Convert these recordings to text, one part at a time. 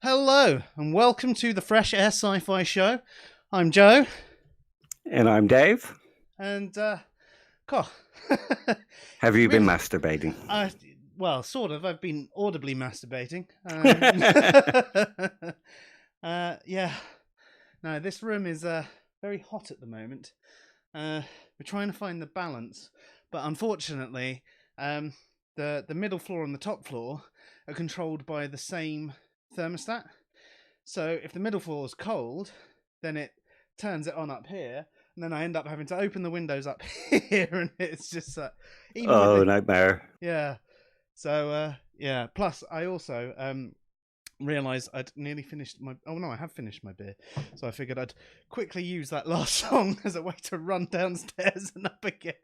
Hello, and welcome to the Fresh Air Sci-Fi Show. I'm Joe, And I'm Dave. and God, Have you been really, masturbating? uh, well, sort of. I've been audibly masturbating. Yeah. No, this room is very hot at the moment. We're trying to find the balance, but unfortunately, um, the middle floor and the top floor are controlled by the same thermostat. So if the middle floor is cold, then it turns it on up here, and then I end up having to open the windows up here, and it's just even with Oh, the nightmare. yeah. So yeah. Plus, I also realised I'd nearly finished my. Oh no, I have finished my beer. So I figured I'd quickly use that last song as a way to run downstairs and up again.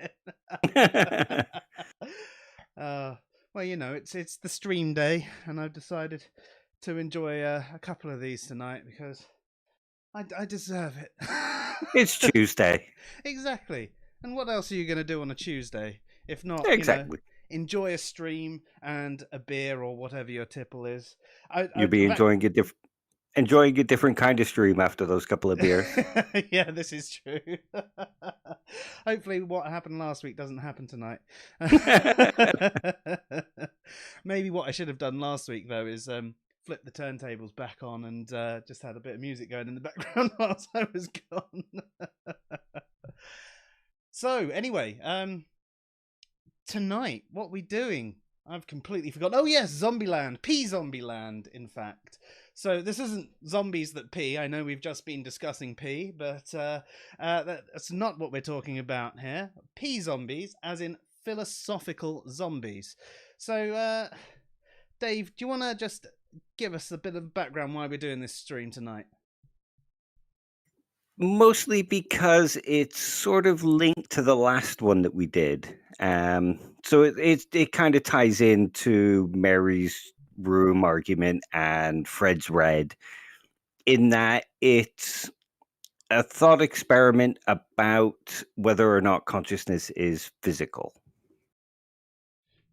uh, well, it's the stream day, and I've decided to enjoy a couple of these tonight because I deserve it. It's Tuesday. Exactly. And what else are you going to do on a Tuesday if not, Exactly. enjoy a stream and a beer or whatever your tipple is? You'll be enjoying a different kind of stream after those couple of beers. Yeah, this is true. Hopefully, what happened last week doesn't happen tonight. Maybe what I should have done last week though is flip the turntables back on and just had a bit of music going in the background whilst I was gone. So anyway, tonight what we doing? I've completely forgotten. Oh yes, Zombieland, p-Zombieland. In fact, so this isn't zombies that pee. I know we've just been discussing pee, but that's not what we're talking about here. P-Zombies, as in philosophical zombies. So, Dave, do you want to just give us a bit of background why we're doing this stream tonight? Mostly because it's sort of linked to the last one that we did. So it kind of ties into Mary's room argument and Fred's red, in that it's a thought experiment about whether or not consciousness is physical.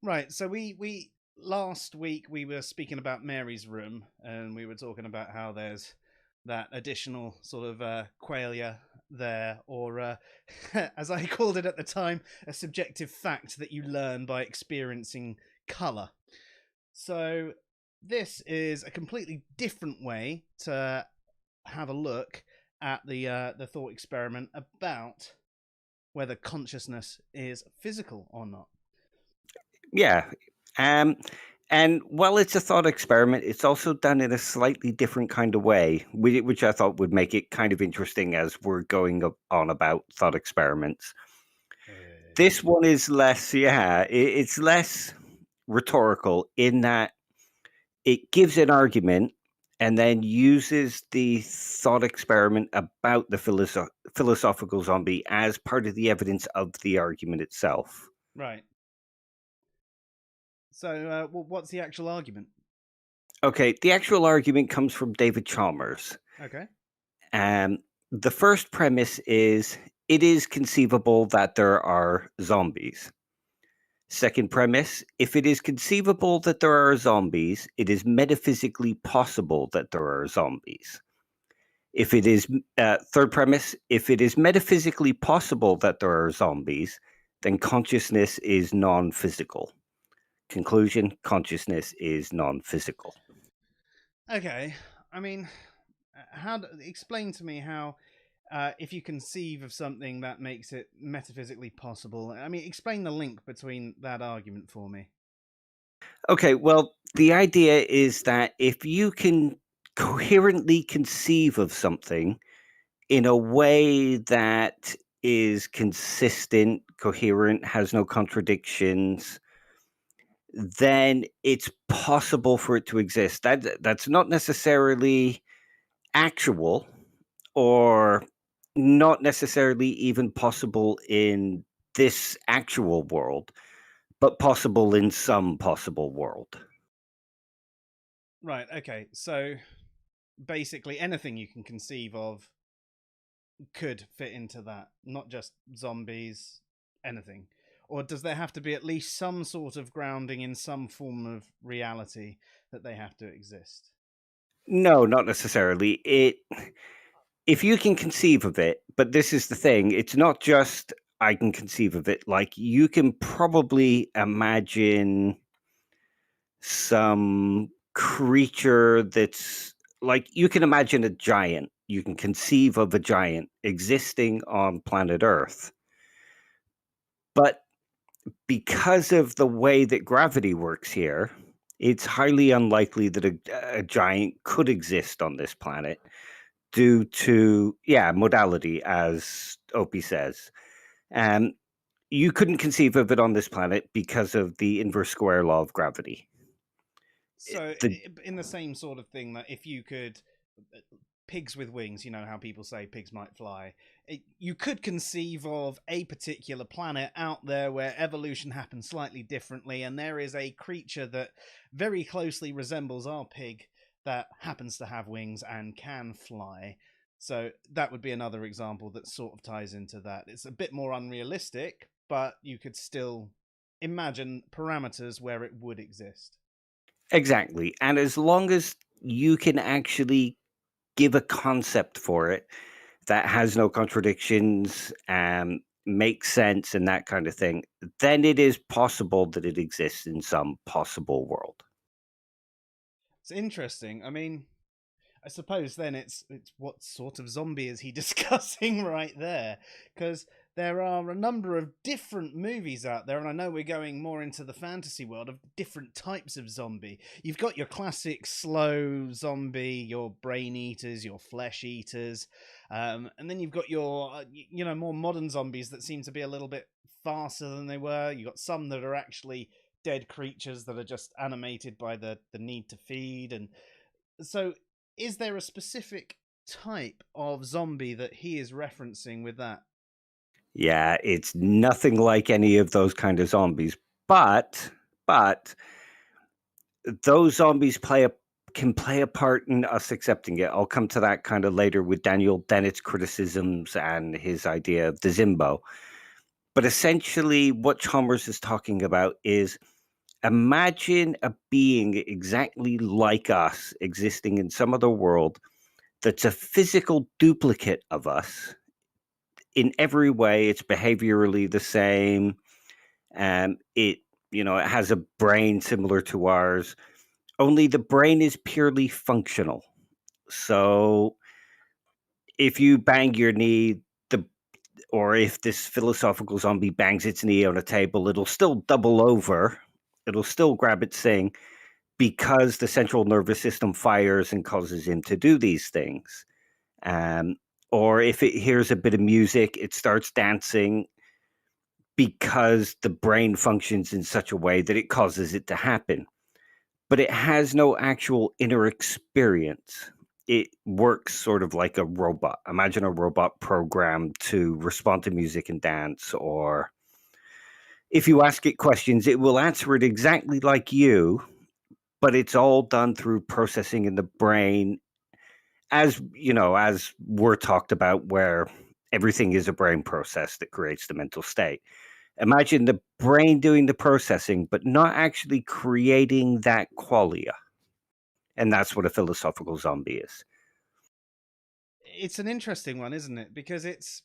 Right. So we last week we were speaking about Mary's room, and we were talking about how there's that additional sort of qualia there, or as I called it at the time, a subjective fact that you learn by experiencing color. So this is a completely different way to have a look at the thought experiment about whether consciousness is physical or not. Yeah. Um, and while it's a thought experiment, it's also done in a slightly different kind of way, which I thought would make it kind of interesting as we're going on about thought experiments. This one is less, it's less rhetorical in that it gives an argument and then uses the thought experiment about the philosophical zombie as part of the evidence of the argument itself. Right. So, what's the actual argument? Okay, the actual argument comes from David Chalmers. Okay. Um, the first premise is it is conceivable that there are zombies. Second premise, if it is conceivable that there are zombies, it is metaphysically possible that there are zombies. If it is, third premise, if it is metaphysically possible that there are zombies, then consciousness is non physical. Conclusion, consciousness is non physical. Okay. I mean, explain to me how, if you conceive of something that makes it metaphysically possible. I mean, explain the link between that argument for me. Okay, well, the idea is that if you can coherently conceive of something in a way that is consistent, coherent, has no contradictions, then it's possible for it to exist. That's not necessarily actual, or not necessarily even possible in this actual world, but possible in some possible world. Right. Okay. So basically, anything you can conceive of could fit into that, not just zombies, anything. Or does there have to be at least some sort of grounding in some form of reality that they have to exist? No, not necessarily. If you can conceive of it, but this is the thing, it's not just I can conceive of it. Like you can probably imagine some creature that's like you can imagine a giant. You can conceive of a giant existing on planet Earth. But because of the way that gravity works here, it's highly unlikely that a giant could exist on this planet due to, yeah, modality, as Opie says. Um, you couldn't conceive of it on this planet because of the inverse square law of gravity. So, The in the same sort of thing, that if you could, pigs with wings, you know how people say pigs might fly, you could conceive of a particular planet out there where evolution happens slightly differently, and there is a creature that very closely resembles our pig that happens to have wings and can fly. So, that would be another example that sort of ties into that. It's a bit more unrealistic, but you could still imagine parameters where it would exist. Exactly. And as long as you can actually give a concept for it that has no contradictions, makes sense, and that kind of thing, then it is possible that it exists in some possible world. It's interesting. I mean, I suppose then it's what sort of zombie is he discussing right there? Because there are a number of different movies out there, and I know we're going more into the fantasy world of different types of zombie. You've got your classic slow zombie, your brain eaters, your flesh eaters, and then you've got your more modern zombies that seem to be a little bit faster than they were. You've got some that are actually dead creatures that are just animated by the need to feed. And so is there a specific type of zombie that he is referencing with that? Yeah, it's nothing like any of those kind of zombies, but those zombies can play a part in us accepting it. I'll come to that kind of later with Daniel Dennett's criticisms and his idea of the Zimbo. But essentially, what Chalmers is talking about is imagine a being exactly like us existing in some other world that's a physical duplicate of us in every way. It's behaviorally the same. It it has a brain similar to ours, only the brain is purely functional. So if you bang your knee, the or if this philosophical zombie bangs its knee on a table, it'll still double over. It'll still grab its thing because the central nervous system fires and causes him to do these things. Um, or if it hears a bit of music, it starts dancing because the brain functions in such a way that it causes it to happen. But it has no actual inner experience. It works sort of like a robot. Imagine a robot programmed to respond to music and dance, or if you ask it questions, it will answer it exactly like you, but it's all done through processing in the brain, as we're talked about, where everything is a brain process that creates the mental state. Imagine the brain doing the processing, but not actually creating that qualia. And that's what a philosophical zombie is. It's an interesting one, isn't it? Because it's,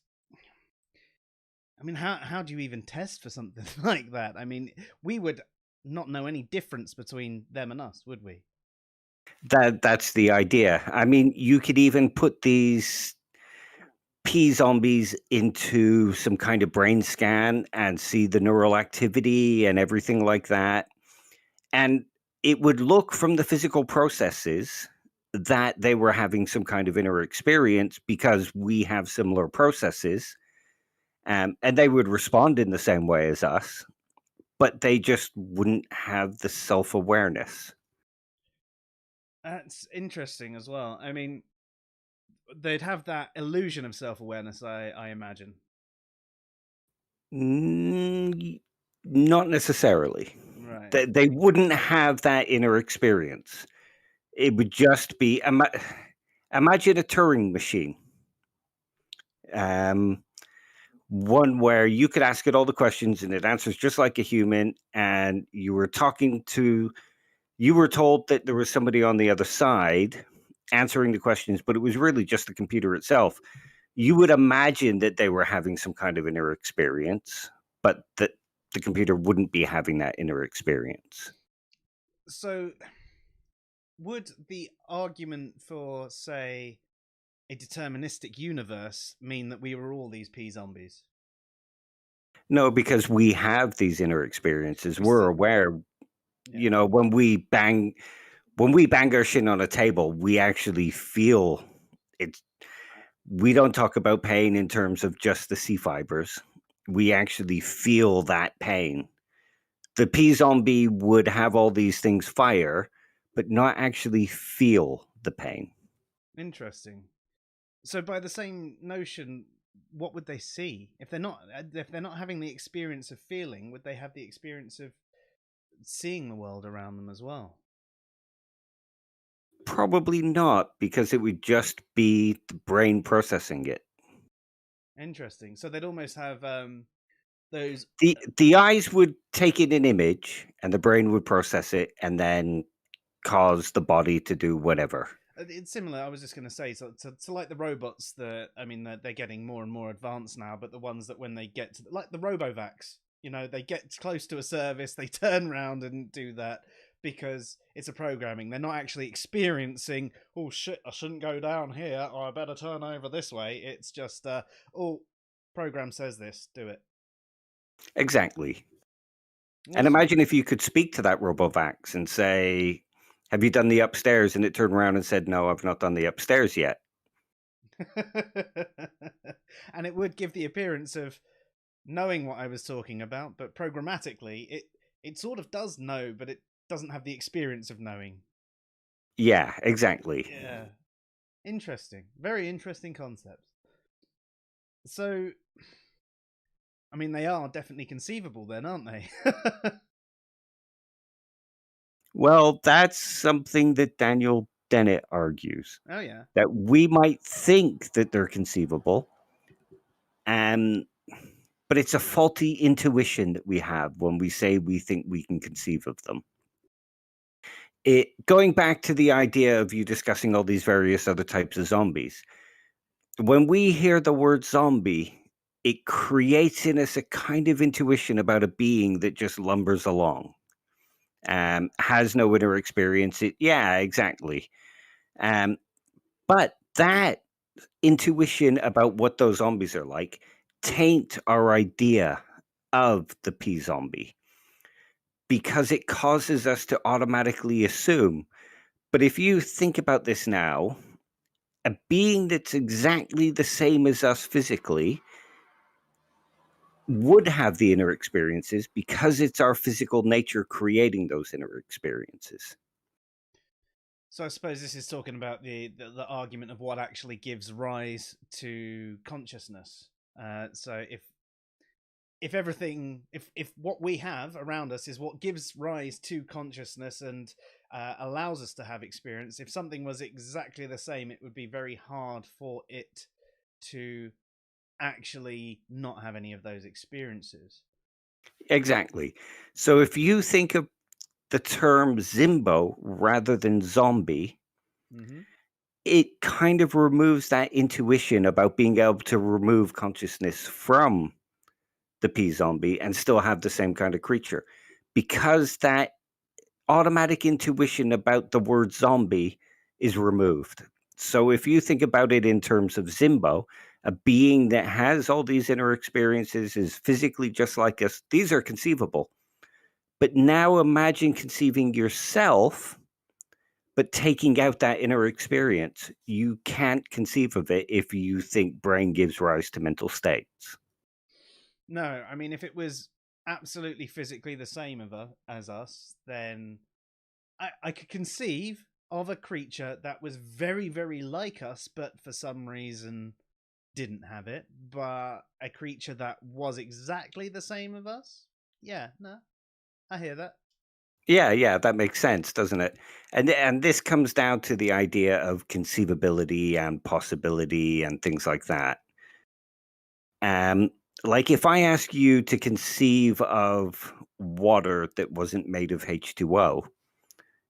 I mean, how do you even test for something like that? I mean, we would not know any difference between them and us, would we? That's the idea. I mean, you could even put these p-Zombies into some kind of brain scan and see the neural activity and everything like that. And it would look from the physical processes that they were having some kind of inner experience because we have similar processes. And they would respond in the same way as us, but they just wouldn't have the self-awareness. That's interesting as well. I mean, they'd have that illusion of self awareness, I imagine. Mm, not necessarily. Right. They wouldn't have that inner experience. It would just be imagine a Turing machine. Um, One where you could ask it all the questions and it answers just like a human, and you were told that there was somebody on the other side, answering the questions, but it was really just the computer itself. You would imagine that they were having some kind of inner experience, but that the computer wouldn't be having that inner experience. So, would the argument for, say, a deterministic universe mean that we were all these p-zombies? No, because we have these inner experiences. We're aware, Yeah. when we bang our shin on a table, we actually feel it. We don't talk about pain in terms of just the C fibers. We actually feel that pain. The p-zombie would have all these things fire, but not actually feel the pain. Interesting. So, by the same notion, what would they see if they're not having the experience of feeling? Would they have the experience of seeing the world around them as well? Probably not, because it would just be the brain processing it. Interesting. So they'd almost have those. The eyes would take in an image, and the brain would process it, and then cause the body to do whatever. It's similar. I was just going to say, so to like the robots that, I mean, they're getting more and more advanced now, but the ones that when they get to, like the Robovacs, they get close to a service, they turn around and do that because it's a programming. They're not actually experiencing, oh shit, I shouldn't go down here, or I better turn over this way. It's just, oh, program says this, do it. Exactly. Awesome. And imagine if you could speak to that Robovax and say, have you done the upstairs? And it turned around and said, no, I've not done the upstairs yet. And it would give the appearance of knowing what I was talking about, but programmatically, it sort of does know, but it doesn't have the experience of knowing. Yeah, exactly. Yeah. Interesting. Very interesting concepts. So, I mean, they are definitely conceivable then, aren't they? Well, that's something that Daniel Dennett argues. Oh, yeah. That we might think that they're conceivable, but it's a faulty intuition that we have when we say we think we can conceive of them. Going back to the idea of you discussing all these various other types of zombies, when we hear the word zombie, it creates in us a kind of intuition about a being that just lumbers along, has no inner experience. Yeah, exactly. But that intuition about what those zombies are like taint our idea of the p-zombie, because it causes us to automatically assume. But if you think about this now, a being that's exactly the same as us physically would have the inner experiences because it's our physical nature creating those inner experiences. So I suppose this is talking about the argument of what actually gives rise to consciousness. So if everything, if what we have around us is what gives rise to consciousness and allows us to have experience, if something was exactly the same, it would be very hard for it to actually not have any of those experiences. Exactly. So if you think of the term Zimbo rather than zombie, it kind of removes that intuition about being able to remove consciousness from the p-zombie and still have the same kind of creature, because that automatic intuition about the word zombie is removed. So if you think about it in terms of Zimbo, a being that has all these inner experiences, is physically just like us, these are conceivable. But now imagine conceiving yourself, but taking out that inner experience. You can't conceive of it if you think brain gives rise to mental states. No, I mean, if it was absolutely physically the same as us, then I could conceive of a creature that was very, very like us, but for some reason didn't have it. But a creature that was exactly the same of us, yeah, no, I hear that. Yeah, that makes sense, doesn't it? And this comes down to the idea of conceivability and possibility and things like that. Um, like if I ask you to conceive of water that wasn't made of H2O,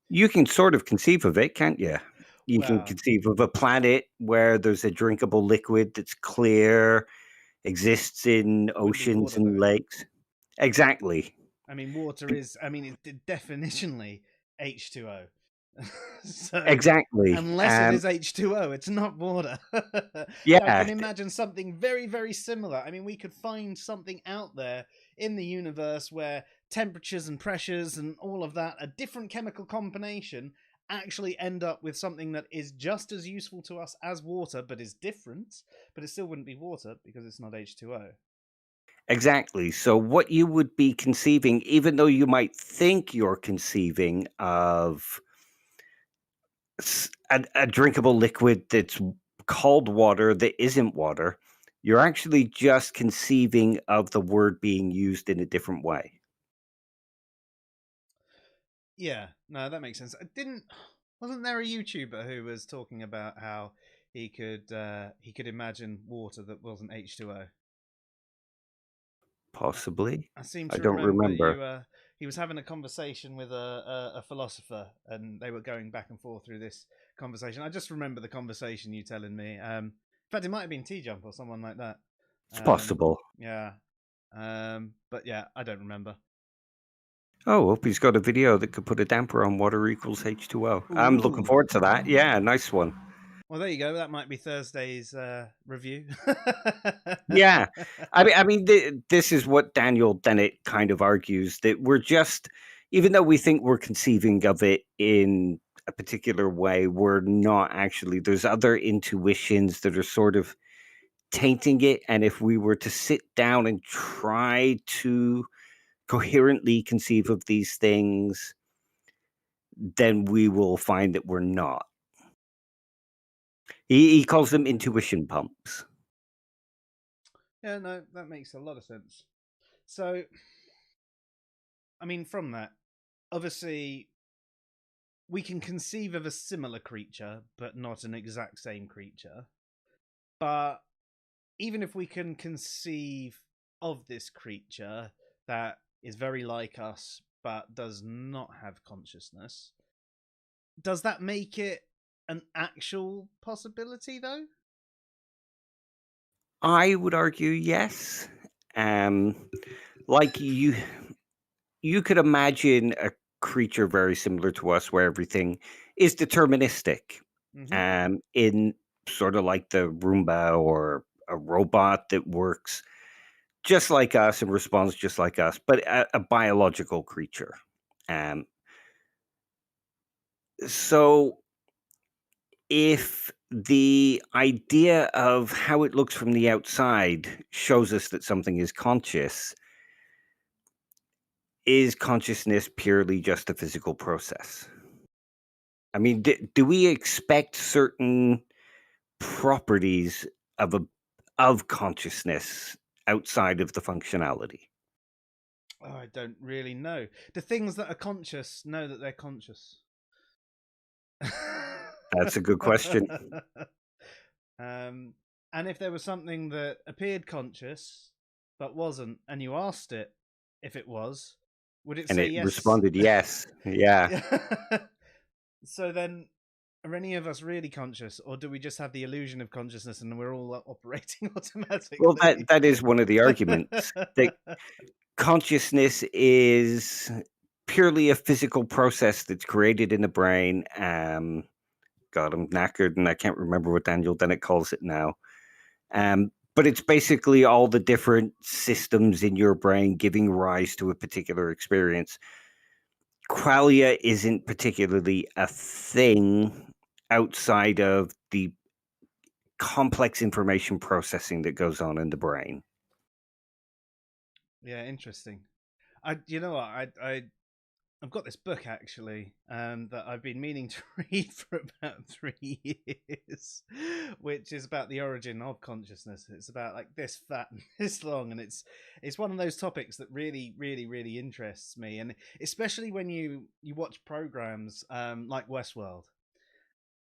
you can sort of conceive of it, can't you? You can Well, conceive of a planet where there's a drinkable liquid that's clear, exists in wouldn't be oceans water and though. lakes. Exactly. I mean, water is. I mean, definitionally H2O. So, Exactly. unless it is H2O, it's not water. I Yeah, can imagine something very, very similar. I mean, we could find something out there in the universe where temperatures and pressures and all of that, a different chemical combination, actually end up with something that is just as useful to us as water, but is different. But it still wouldn't be water because it's not H2O. exactly. So, what you would be conceiving, even though you might think you're conceiving of a drinkable liquid that's called water that isn't water, you're actually just conceiving of the word being used in a different way. Yeah, no, that makes sense. I didn't. Wasn't there a YouTuber who was talking about how he could imagine water that wasn't H2O? Possibly. I seem I to don't remember remember. you. He was having a conversation with a philosopher, and they were going back and forth through this conversation. I just remember the conversation you telling me. In fact, it might have been T Jump or someone like that. It's possible. Yeah. But yeah, I don't remember. Oh, hope he's got a video that could put a damper on water equals H2O. I'm looking Ooh. forward to that. Yeah, nice one. Well, there you go. That might be Thursday's review. Yeah. This is what Daniel Dennett kind of argues that we're just, even though we think we're conceiving of it in a particular way, we're not actually. There's other intuitions that are sort of tainting it. And if we were to sit down and try to coherently conceive of these things, then we will find that we're not. He calls them intuition pumps. Yeah, no, that makes a lot of sense. So, I mean, from that, obviously, we can conceive of a similar creature, but not an exact same creature. But even if we can conceive of this creature that is very like us, but does not have consciousness, does that make it an actual possibility, though? I would argue yes. Um, like you could imagine a creature very similar to us where everything is deterministic. Mm-hmm. In sort of like the Roomba or a robot that works just like us and responds just like us, but a biological creature. Um, so if the idea of how it looks from the outside shows us that something is conscious, is consciousness purely just a physical process? I mean, do we expect certain properties of a of consciousness outside of the functionality? Oh, I don't really know. The things that are conscious know that they're conscious. That's a good question. um, and if there was something that appeared conscious but wasn't, and you asked it if it was, would it And say it yes? responded yes. Yeah. So then, are any of us really conscious, or do we just have the illusion of consciousness and we're all operating Well, automatically? that is one of the arguments that consciousness is purely a physical process that's created in the brain. God, I'm knackered and I can't remember what Daniel Dennett calls it now. But it's basically all the different systems in your brain giving rise to a particular experience. Qualia isn't particularly a thing outside of the complex information processing that goes on in the brain. Yeah, interesting. You know what, I've got this book actually that I've been meaning to read for about 3 years, which is about the origin of consciousness. It's about like this fat and this long, and it's one of those topics that really, really, really interests me, and especially when you watch programs like Westworld,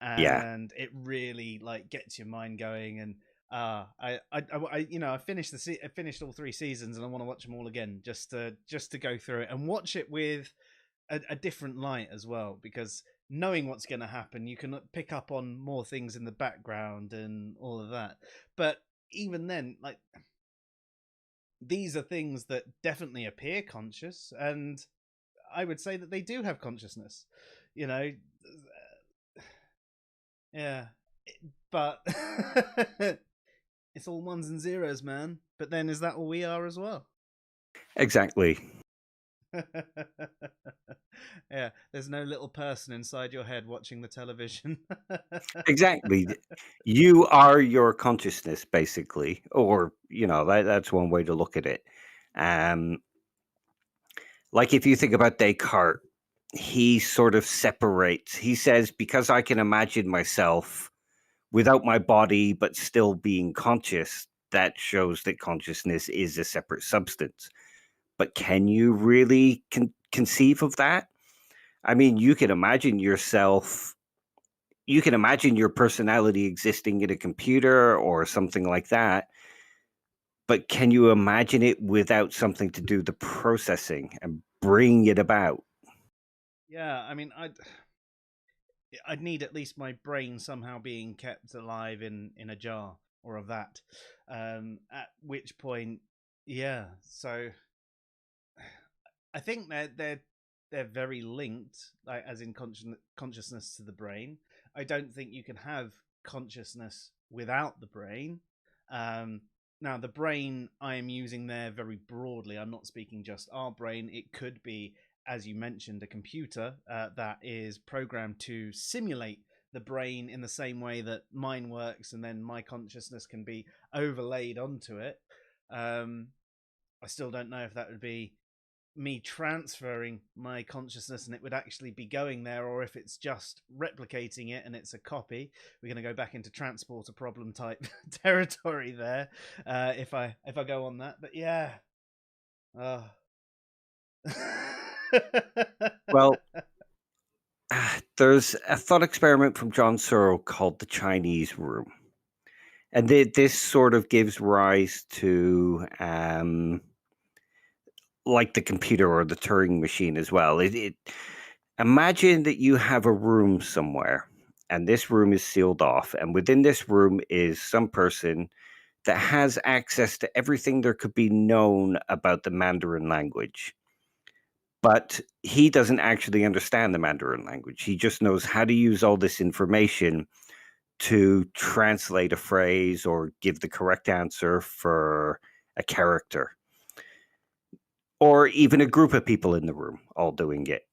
Yeah. and it really like gets your mind going. And I finished I finished all 3 seasons, and I want to watch them all again just to go through it and watch it with a different light as well, because knowing what's going to happen, you can pick up on more things in the background and all of that. But even then, like, these are things that definitely appear conscious, and I would say that they do have consciousness, you know. Yeah, but it's all ones and zeros, man. But then, is that all we are as well? Exactly. Yeah, there's no little person inside your head watching the television. Exactly. You are your consciousness, basically, or that's one way to look at it. Um, like if you think about Descartes, he sort of separates. He says, because I can imagine myself without my body, but still being conscious, that shows that consciousness is a separate substance. But can you really conceive of that? I mean, you can imagine yourself, you can imagine your personality existing in a computer or something like that. But can you imagine it without something to do the processing and bring it about? Yeah, I mean, I'd need at least my brain somehow being kept alive in a jar or a vat. At which point, yeah. So I think they're very linked, like as in consciousness to the brain. I don't think you can have consciousness without the brain. Um, Now, the brain I am using there very broadly. I'm not speaking just our brain. It could be, as you mentioned, a computer that is programmed to simulate the brain in the same way that mine works, and then my consciousness can be overlaid onto it. I still don't know if that would be me transferring my consciousness and it would actually be going there, or if it's just replicating it and it's a copy. We're going to go back into transporter problem type territory there, if I go on that. But yeah. Oh. Well, there's a thought experiment from John Searle called the Chinese room. And this sort of gives rise to like the computer or the Turing machine as well. Imagine that you have a room somewhere, and this room is sealed off, and within this room is some person that has access to everything there could be known about the Mandarin language. But he doesn't actually understand the Mandarin language. He just knows how to use all this information to translate a phrase or give the correct answer for a character, or even a group of people in the room all doing it.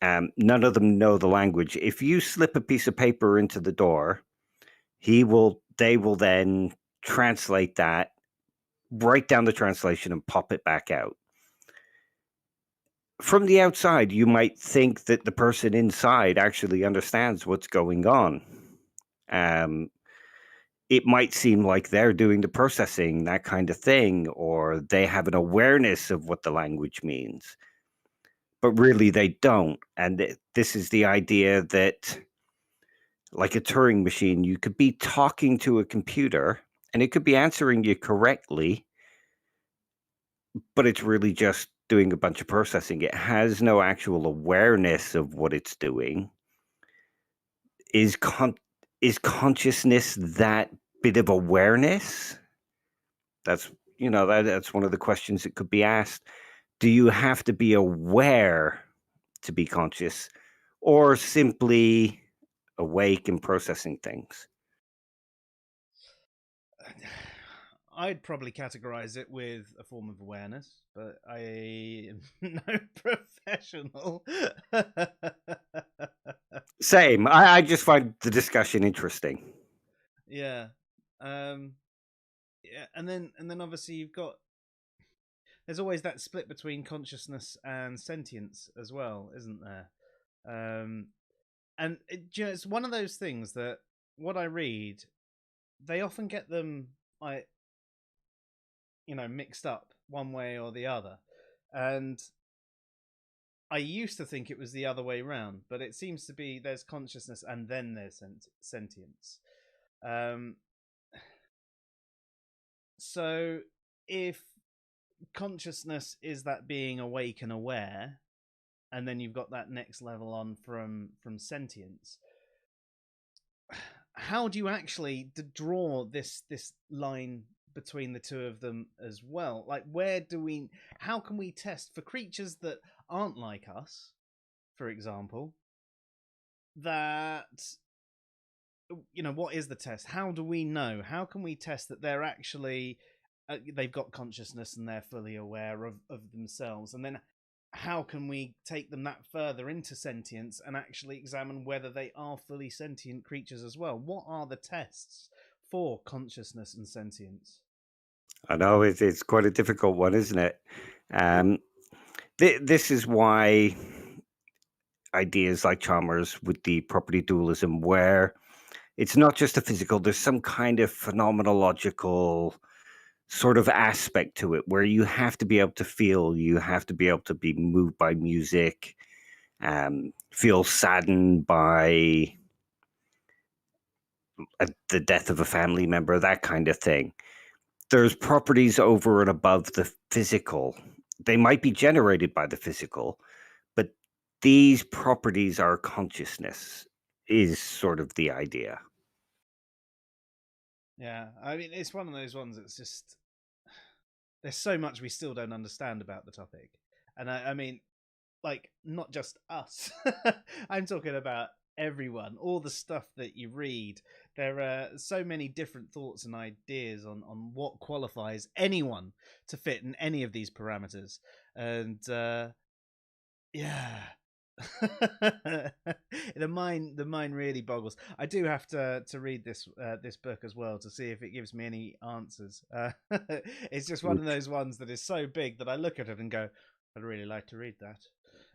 None of them know the language. If you slip a piece of paper into the door, they will then translate that, write down the translation, and pop it back out. From the outside, you might think that the person inside actually understands what's going on. Um, it might seem like they're doing the processing, that kind of thing, or they have an awareness of what the language means. But really, they don't. And this is the idea that, like a Turing machine, you could be talking to a computer and it could be answering you correctly, but it's really just doing a bunch of processing. It has no actual awareness of what it's doing. Is consciousness that bit of awareness? That's that's one of the questions that could be asked. Do you have to be aware to be conscious, or simply awake and processing things? I'd probably categorize it with a form of awareness, but I am no professional. Same. I just find the discussion interesting. Yeah. Yeah, and then obviously you've got, there's always that split between consciousness and sentience as well, isn't there? And it's one of those things that what I read, they often get them like, mixed up one way or the other, and I used to think it was the other way round, but it seems to be there's consciousness and then there's sentience. Um, so if consciousness is that being awake and aware, and then you've got that next level on from sentience. How do you actually draw this line between the two of them as well? Like, how can we test for creatures that aren't like us, for example, that, what is the test? How do we know? How can we test that they're actually they've got consciousness and they're fully aware of themselves? And then how can we take them that further into sentience and actually examine whether they are fully sentient creatures as well? What are the tests for consciousness and sentience? I know it's quite a difficult one, isn't it? This is why ideas like Chalmers with the property dualism, where it's not just a physical, there's some kind of phenomenological sort of aspect to it where you have to be able to feel, you have to be able to be moved by music, feel saddened by the death of a family member, that kind of thing. There's properties over and above the physical. They might be generated by the physical, but these properties are consciousness, is sort of the idea. Yeah, I mean, it's one of those ones that's just, there's so much we still don't understand about the topic. And I mean, like, not just us. I'm talking about everyone, all the stuff that you read. There are so many different thoughts and ideas on what qualifies anyone to fit in any of these parameters. And yeah. the mind really boggles. I do have to read this book as well to see if it gives me any answers. It's just one of those ones that is so big that I look at it and go, I'd really like to read that.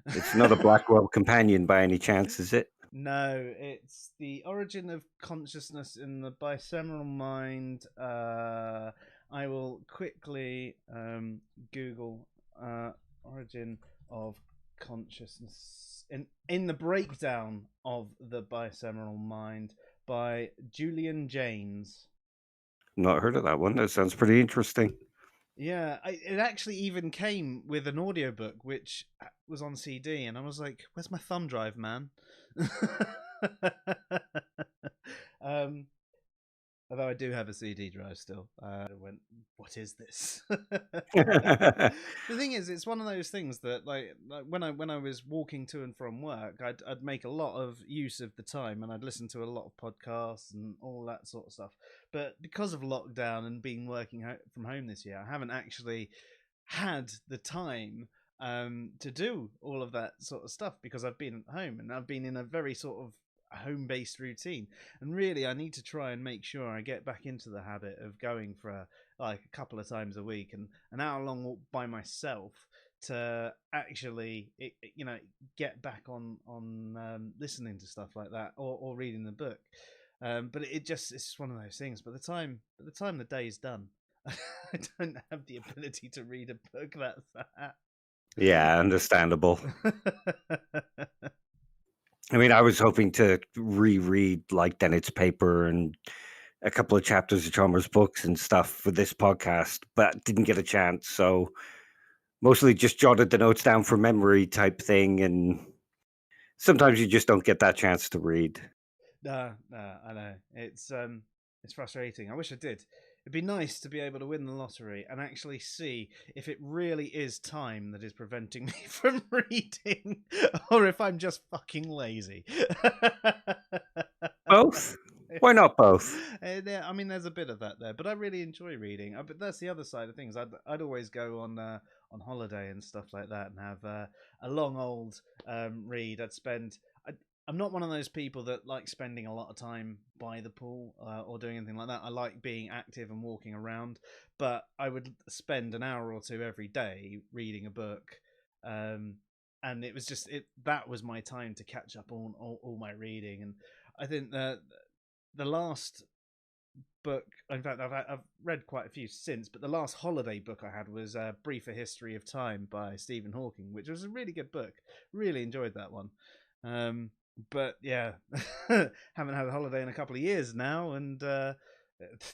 It's not a Blackwell companion by any chance, is it? No, it's The Origin of Consciousness in the Bicameral Mind. I will quickly Google Origin of Consciousness in the Breakdown of the Bicameral Mind by Julian Jaynes. Not heard of that one. That sounds pretty interesting. Yeah, it actually even came with an audiobook, which was on CD, and I was like, where's my thumb drive, man? Although I do have a CD drive still. I went, what is this? The thing is, it's one of those things that, like when I was walking to and from work, I'd make a lot of use of the time, and I'd listen to a lot of podcasts and all that sort of stuff. But because of lockdown and being working from home this year, I haven't actually had the time to do all of that sort of stuff because I've been at home and I've been in a very sort of home-based routine. And really, I need to try and make sure I get back into the habit of going for like a couple of times a week and an hour-long walk by myself to actually, get back on listening to stuff like that or reading the book. But it's just one of those things. By the time the day is done, I don't have the ability to read a book that fat. Yeah, understandable. I mean, I was hoping to reread like Dennet's paper and a couple of chapters of Chalmers' books and stuff for this podcast, but didn't get a chance. So mostly just jotted the notes down for memory type thing. And sometimes you just don't get that chance to read. No, I know. It's frustrating. I wish I did. It'd be nice to be able to win the lottery and actually see if it really is time that is preventing me from reading, or if I'm just fucking lazy. Both? Why not both? I mean, there's a bit of that there, but I really enjoy reading. But that's the other side of things. I'd always go on holiday and stuff like that and have a long old read. I'm not one of those people that like spending a lot of time by the pool or doing anything like that. I like being active and walking around, but I would spend an hour or two every day reading a book. And it was just that was my time to catch up on all my reading. And I think that the last book, in fact, I've read quite a few since, but the last holiday book I had was A Briefer History of Time by Stephen Hawking, which was a really good book. Really enjoyed that one. But yeah, haven't had a holiday in a couple of years now, and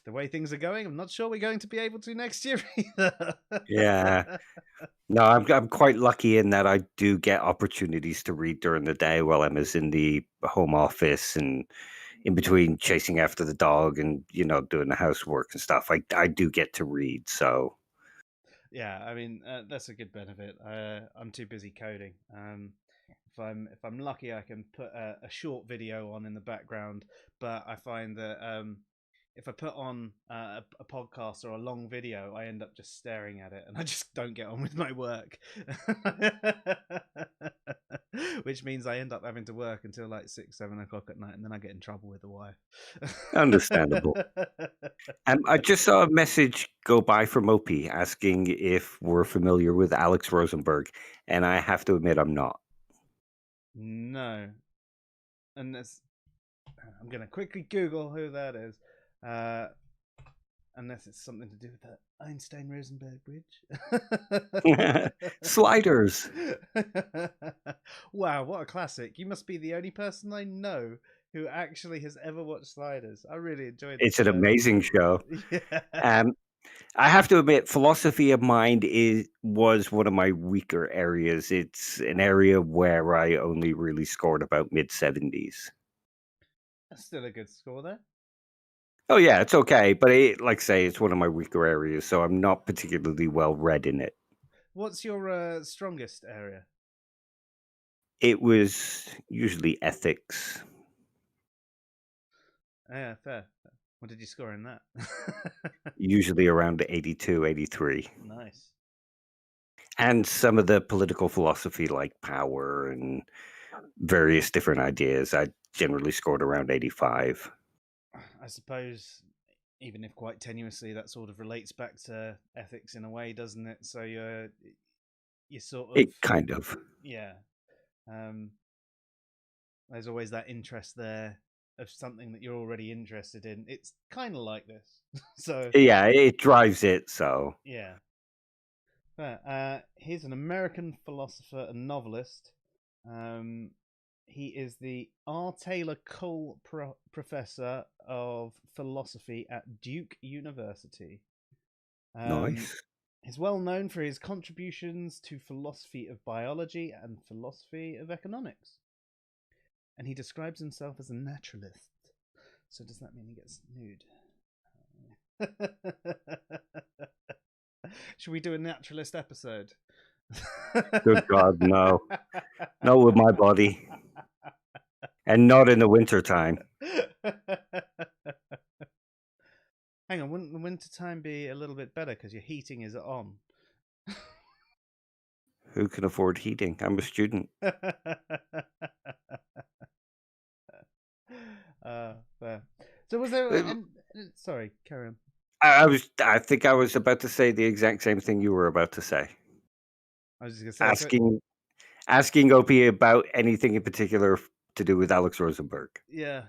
the way things are going, I'm not sure we're going to be able to next year either. Yeah. No, I'm quite lucky in that I do get opportunities to read during the day while I'm as in the home office and in between chasing after the dog and, doing the housework and stuff. I do get to read, so Yeah, I mean that's a good benefit. I'm too busy coding. If I'm lucky, I can put a short video on in the background. But I find that if I put on a podcast or a long video, I end up just staring at it, and I just don't get on with my work. Which means I end up having to work until like 6, 7 o'clock at night, and then I get in trouble with the wife. understandable. I just saw a message go by from Opie asking if we're familiar with Alex Rosenberg, and I have to admit I'm not. No, and I'm gonna quickly Google who that is. Unless it's something to do with the Einstein-Rosenberg bridge. Sliders. Wow, what a classic. You must be the only person I know who actually has ever watched Sliders. I really enjoyed the It's an show. amazing show. Yeah. I have to admit, philosophy of mind was one of my weaker areas. It's an area where I only really scored about mid-70s. That's still a good score there. Oh yeah, it's okay, but like I say, it's one of my weaker areas, so I'm not particularly well read in it. What's your strongest area? It was usually ethics. Yeah, fair. What did you score in that? Usually around 82, 83. Nice. And some of the political philosophy like power and various different ideas, I generally scored around 85. I suppose, even if quite tenuously, that sort of relates back to ethics in a way, doesn't it? So you sort of, It kind of. yeah. Um, there's always that interest there of something that you're already interested in. It's kind of like this. So Yeah, it drives it, so. yeah. He's an American philosopher and novelist. Um, he is the R. Taylor Cole Professor of Philosophy at Duke University. Nice. He's well known for his contributions to philosophy of biology and philosophy of economics. And he describes himself as a naturalist. So does that mean he gets nude? Should we do a naturalist episode? Good God, no. Not with my body. And not in the wintertime. Hang on, wouldn't the winter time be a little bit better because your heating is on? Who can afford heating? I'm a student. Fair. So was there? Uh, Sorry, carry on. I think I was about to say the exact same thing you were about to say. I was just gonna say. Asking Opie about anything in particular to do with Alex Rosenberg. Yeah.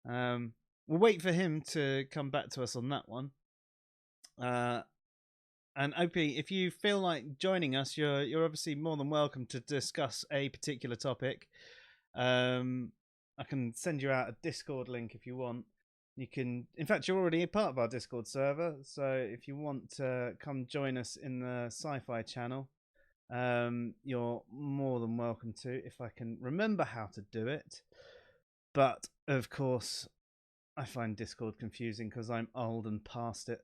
We'll wait for him to come back to us on that one. And Opie, if you feel like joining us, you're obviously more than welcome to discuss a particular topic. I can send you out a Discord link if you want. You can, in fact, you're already a part of our Discord server, so if you want to come join us in the Sci-Fi channel, you're more than welcome to, if I can remember how to do it. But of course, I find Discord confusing because I'm old and past it.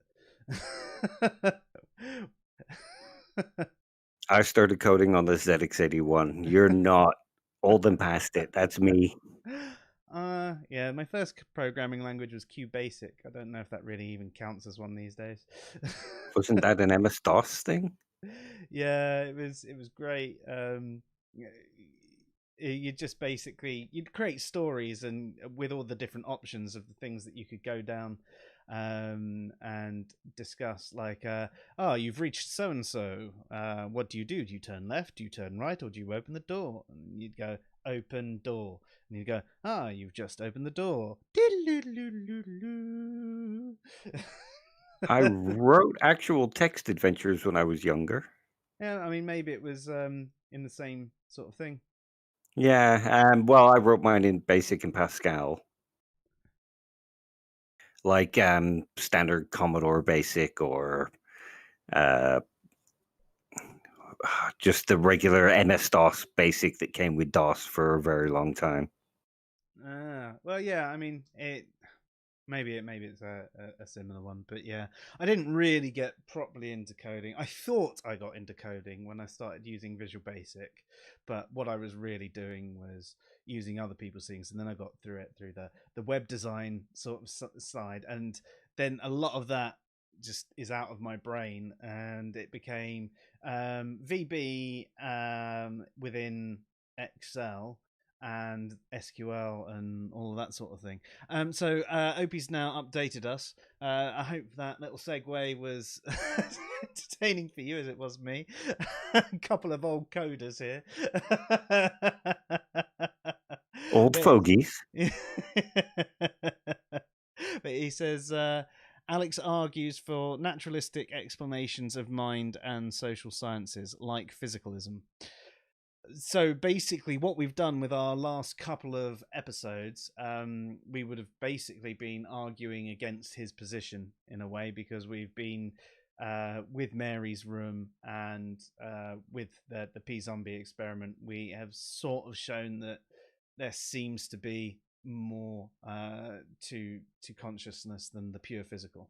I started coding on the ZX81. You're not old and past it. That's me. Yeah, my first programming language was QBasic. I don't know if that really even counts as one these days. Wasn't that an MS-DOS thing? Yeah, it was great. You just basically you'd create stories and with all the different options of the things that you could go down and discuss, like you've reached so and so, what do? Do you turn left, do you turn right, or do you open the door? And you'd go open door, and you'd go, you've just opened the door. I wrote actual text adventures when I was younger. Yeah, I mean, maybe it was in the same sort of thing. Yeah, well, I wrote mine in BASIC and Pascal. like standard Commodore Basic or uh, just the regular MS-DOS Basic that came with DOS for a very long time. Well, yeah. I mean, maybe it's a similar one, but yeah, I didn't really get properly into coding. I thought I got into coding when I started using Visual Basic, but what I was really doing was using other people's things, and then I got through it through the web design sort of side, and then a lot of that just is out of my brain, and it became VB within Excel and SQL and all of that sort of thing. So Opie's now updated us. I hope that little segue was entertaining for you as it was me. A couple of old coders here. Old but, fogies. but he says Alex argues for naturalistic explanations of mind and social sciences, like physicalism. So basically, what we've done with our last couple of episodes, we would have basically been arguing against his position in a way, because we've been with Mary's room and with the p-Zombie experiment. We have sort of shown that there seems to be more to consciousness than the pure physical.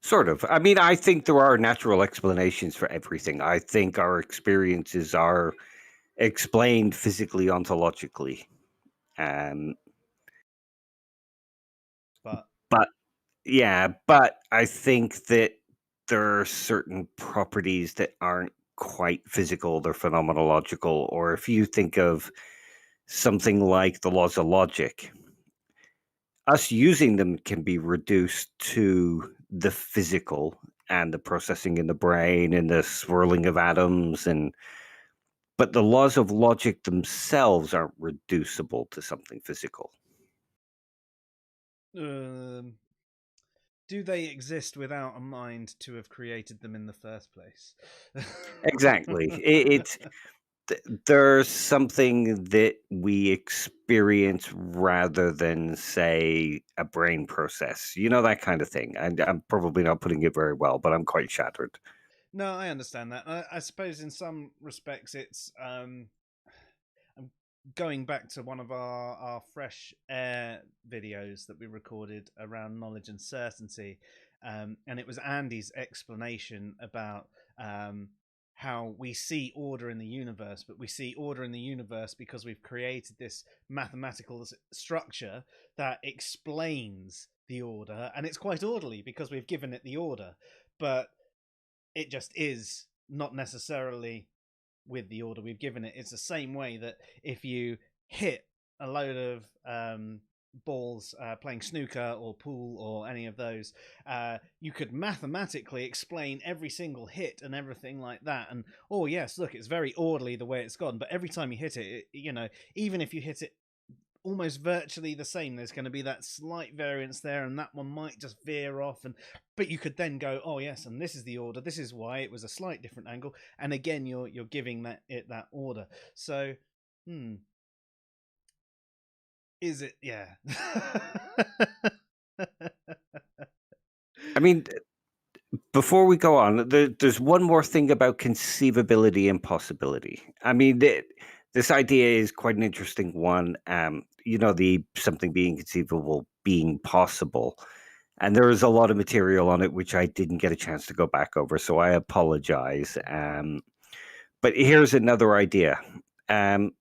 Sort of. I mean, I think there are natural explanations for everything. I think our experiences are explained physically, ontologically. Um, But but yeah, but I think that there are certain properties that aren't quite physical, they're phenomenological. Or if you think of something like the laws of logic, us using them can be reduced to the physical and the processing in the brain and the swirling of atoms, and but the laws of logic themselves aren't reducible to something physical. um, do they exist without a mind to have created them in the first place? Exactly. It's there's something that we experience rather than, say, a brain process. You know, that kind of thing. And I'm probably not putting it very well, but I'm quite shattered. No, I understand that. I suppose in some respects it's going back to one of our fresh air videos that we recorded around knowledge and certainty, and it was Andy's explanation about how we see order in the universe, but we see order in the universe because we've created this mathematical structure that explains the order, and it's quite orderly because we've given it the order, but it just is not necessarily with the order we've given it. It's the same way that if you hit a load of balls playing snooker or pool or any of those, you could mathematically explain every single hit and everything like that. And oh yes, look, it's very orderly the way it's gone. But every time you hit it, even if you hit it almost virtually the same, there's going to be that slight variance there, and that one might just veer off, but you could then go, oh yes, and this is the order, this is why it was a slight different angle, and again you're giving that order. So is it? Yeah. I mean, before we go on, there's one more thing about conceivability and possibility. I mean, this idea is quite an interesting one. The something being conceivable being possible. And there is a lot of material on it which I didn't get a chance to go back over, so I apologize. But here's another idea. Um,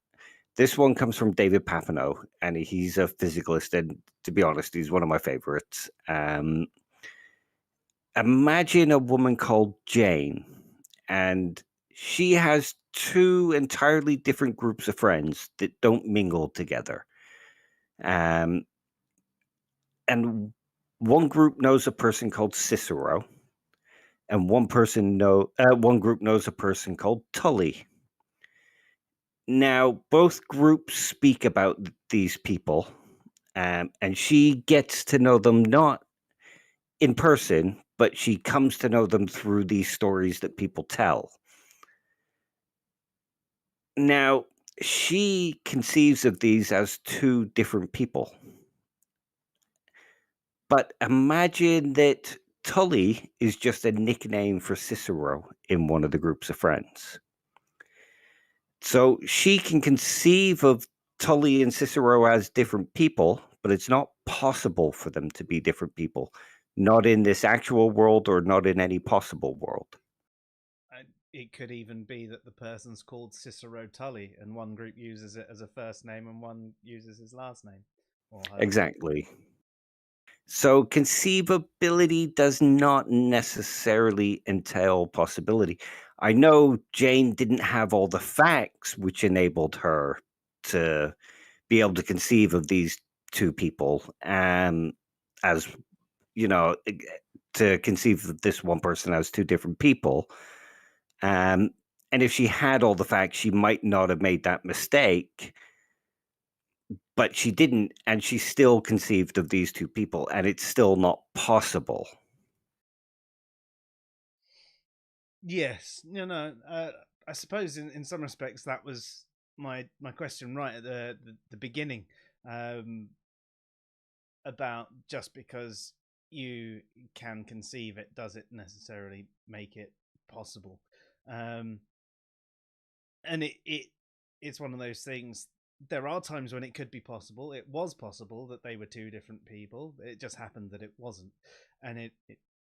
this one comes from David Papineau, and he's a physicalist, and to be honest, he's one of my favorites. Imagine a woman called Jane, and she has two entirely different groups of friends that don't mingle together. Um, and one group knows a person called Cicero, and one group knows a person called Tully. Now, both groups speak about these people, and she gets to know them not in person, but she comes to know them through these stories that people tell. Now, she conceives of these as two different people. But imagine that Tully is just a nickname for Cicero in one of the groups of friends. So she can conceive of Tully and Cicero as different people, but it's not possible for them to be different people. Not in this actual world or not in any possible world. It could even be that the person's called Cicero Tully, and one group uses it as a first name and one uses his last name or her. Exactly. So conceivability does not necessarily entail possibility. I know Jane didn't have all the facts which enabled her to be able to conceive of these two people, as you know, to conceive of this one person as two different people. Um, and if she had all the facts, she might not have made that mistake, but she didn't, and she still conceived of these two people, and it's still not possible. Yes, I suppose in some respects that was my question right at the beginning, um, about just because you can conceive it, does it necessarily make it possible? Um, and it's one of those things. There are times when it could be possible. It was possible that they were two different people. It just happened that it wasn't, and it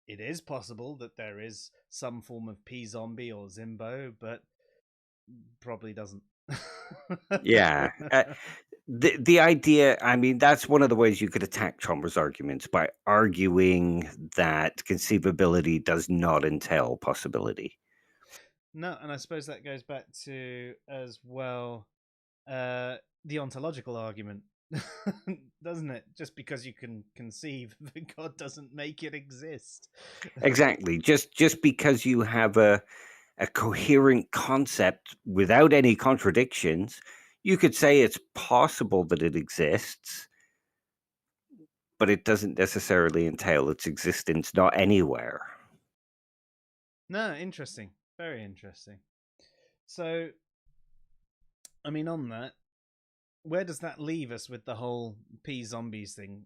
is possible that there is some form of p-zombie or Zimbo, but probably doesn't. Yeah. The idea, I mean, that's one of the ways you could attack Chalmers' arguments, by arguing that conceivability does not entail possibility. No, and I suppose that goes back to as well, uh, the ontological argument, doesn't it? Just because you can conceive of a god doesn't make it exist. Exactly. Just because you have a coherent concept without any contradictions, you could say it's possible that it exists, but it doesn't necessarily entail its existence not anywhere. No, interesting. Very interesting. So, I mean, on that, where does that leave us with the whole p-zombies thing?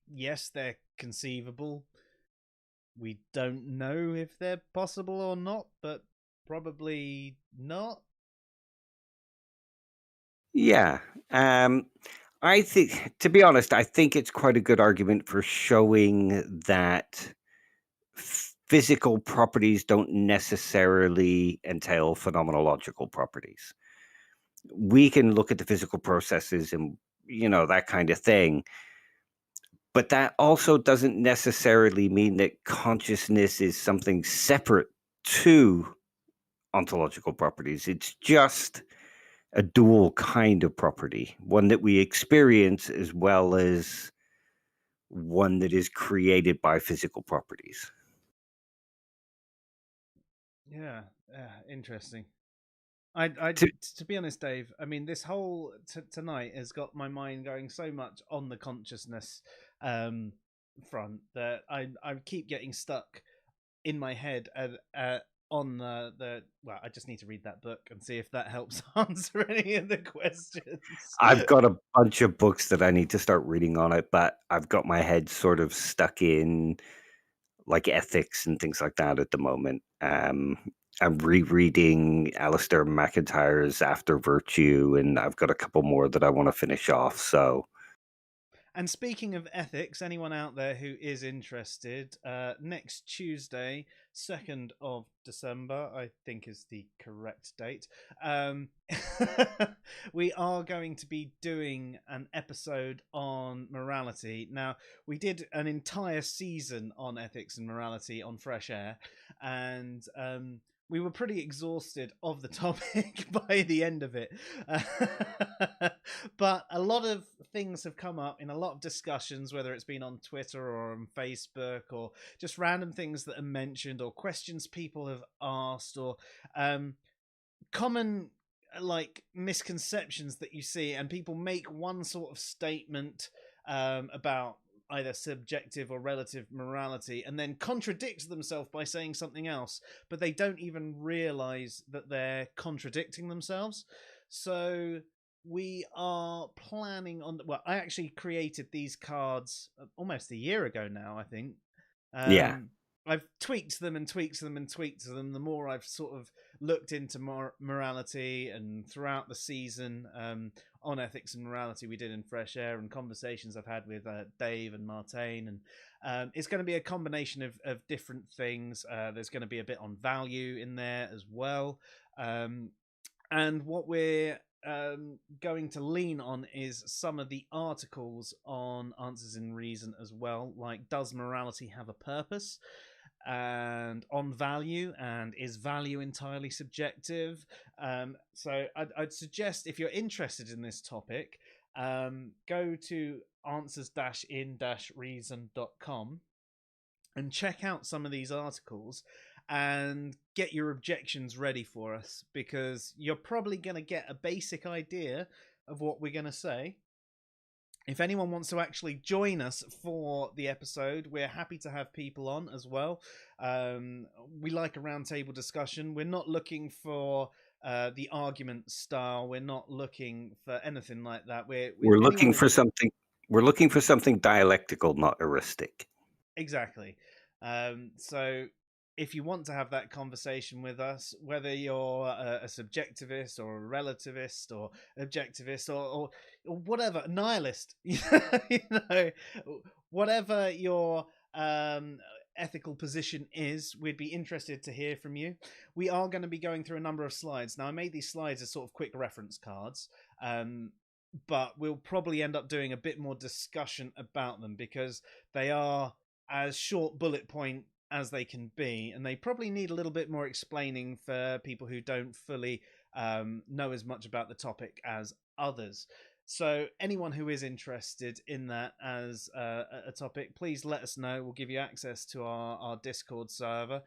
Yes, they're conceivable. We don't know if they're possible or not, but probably not. Yeah. Um, I think, to be honest, I think it's quite a good argument for showing that physical properties don't necessarily entail phenomenological properties. We can look at the physical processes and, that kind of thing, but that also doesn't necessarily mean that consciousness is something separate to ontological properties. It's just a dual kind of property, one that we experience as well as one that is created by physical properties. Yeah, yeah, interesting. I, To, to be honest, Dave, I mean, this whole tonight has got my mind going so much on the consciousness, um, front, that I keep getting stuck in my head on the. Well, I just need to read that book and see if that helps answer any of the questions. I've got a bunch of books that I need to start reading on it, but I've got my head sort of stuck in like ethics and things like that at the moment. I'm rereading Alistair McIntyre's After Virtue, and I've got a couple more that I want to finish off. So And speaking of ethics, anyone out there who is interested, next Tuesday, 2nd of December, I think is the correct date, we are going to be doing an episode on morality. Now, we did an entire season on ethics and morality on Fresh Air, and we were pretty exhausted of the topic by the end of it. But a lot of things have come up in a lot of discussions, whether it's been on Twitter or on Facebook, or just random things that are mentioned, or questions people have asked, or common like misconceptions that you see, and people make one sort of statement about either subjective or relative morality, and then contradict themselves by saying something else, but they don't even realize that they're contradicting themselves. So we are planning on. Well, I actually created these cards almost a year ago now, I think. Yeah. I've tweaked them and tweaked them and tweaked them. The more I've sort of looked into morality, and throughout the season on ethics and morality we did in Fresh Air, and conversations I've had with Dave and Martine, and it's going to be a combination of different things. There's going to be a bit on value in there as well. And what we're going to lean on is some of the articles on Answers in Reason as well, like does morality have a purpose? And on value, and is value entirely subjective? So I'd suggest, if you're interested in this topic, go to answers-in-reason.com and check out some of these articles and get your objections ready for us, because you're probably going to get a basic idea of what we're going to say. If anyone wants to actually join us for the episode, we're happy to have people on as well. We like a roundtable discussion. We're not looking for the argument style. We're not looking for anything like that. We're looking for something. We're looking for something dialectical, not heuristic. Exactly. So if you want to have that conversation with us, whether you're a subjectivist or a relativist or objectivist or whatever, nihilist, you know, whatever your ethical position is, we'd be interested to hear from you. We are going to be going through a number of slides. Now, I made these slides as sort of quick reference cards, but we'll probably end up doing a bit more discussion about them, because they are as short bullet point as they can be, and they probably need a little bit more explaining for people who don't fully know as much about the topic as others. So anyone who is interested in that as a topic, please let us know. We'll give you access to our Discord server.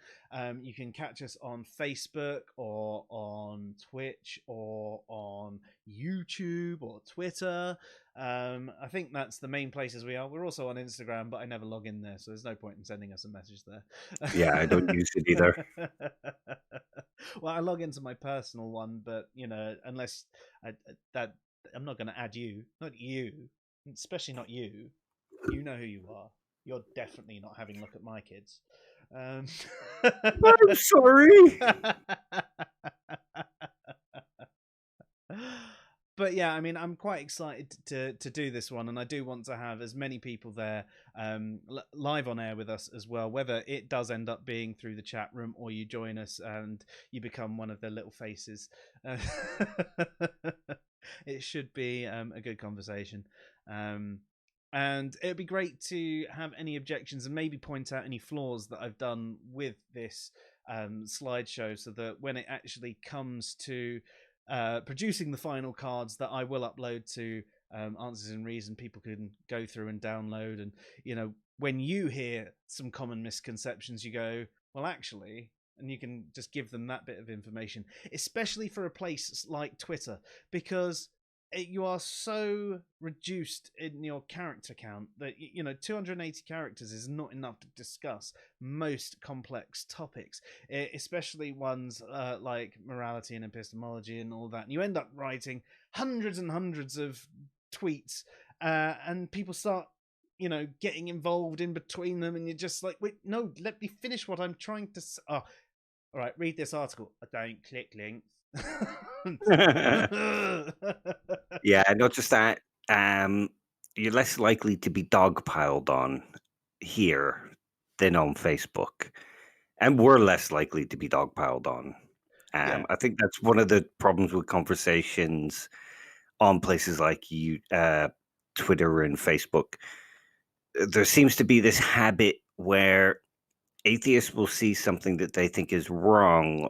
You can catch us on Facebook or on Twitch or on YouTube or Twitter. I think that's the main places we are. We're also on Instagram, but I never log in there, so there's no point in sending us a message there. Yeah, I don't use it either. Well, I log into my personal one, but unless I'm not going to add you. Not you. Especially not you. You know who you are. You're definitely not having a look at my kids. I'm sorry. But yeah, I mean, I'm quite excited to do this one, and I do want to have as many people there live on air with us as well, whether it does end up being through the chat room or you join us and you become one of their little faces. It should be a good conversation. And it'd be great to have any objections and maybe point out any flaws that I've done with this slideshow, so that when it actually comes to producing the final cards that I will upload to Answers in Reason, people can go through and download. And when you hear some common misconceptions, you go, well, actually, and you can just give them that bit of information, especially for a place like Twitter, because you are so reduced in your character count that 280 characters is not enough to discuss most complex topics, especially ones like morality and epistemology and all that. And you end up writing hundreds and hundreds of tweets, and people start getting involved in between them, and you're just like, wait, no, let me finish what I'm trying to say. Oh, all right, read this article. I don't click links. Yeah, not just that. You're less likely to be dogpiled on here than on Facebook, and we're less likely to be dogpiled on. Yeah. I think that's one of the problems with conversations on places like Twitter and Facebook. There seems to be this habit where atheists will see something that they think is wrong,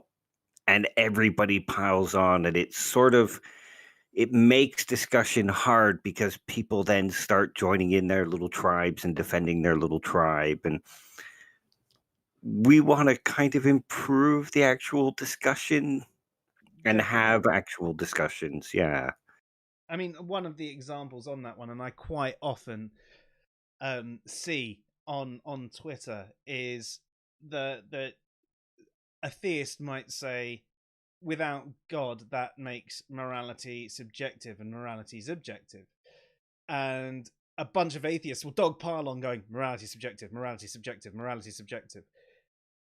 and everybody piles on, and it makes discussion hard, because people then start joining in their little tribes and defending their little tribe. And we want to kind of improve the actual discussion and have actual discussions. Yeah. I mean, one of the examples on that one, and I quite often see on Twitter, is the a theist might say, without God, that makes morality subjective and morality is objective. And a bunch of atheists will dogpile on going, morality subjective, morality subjective, morality subjective.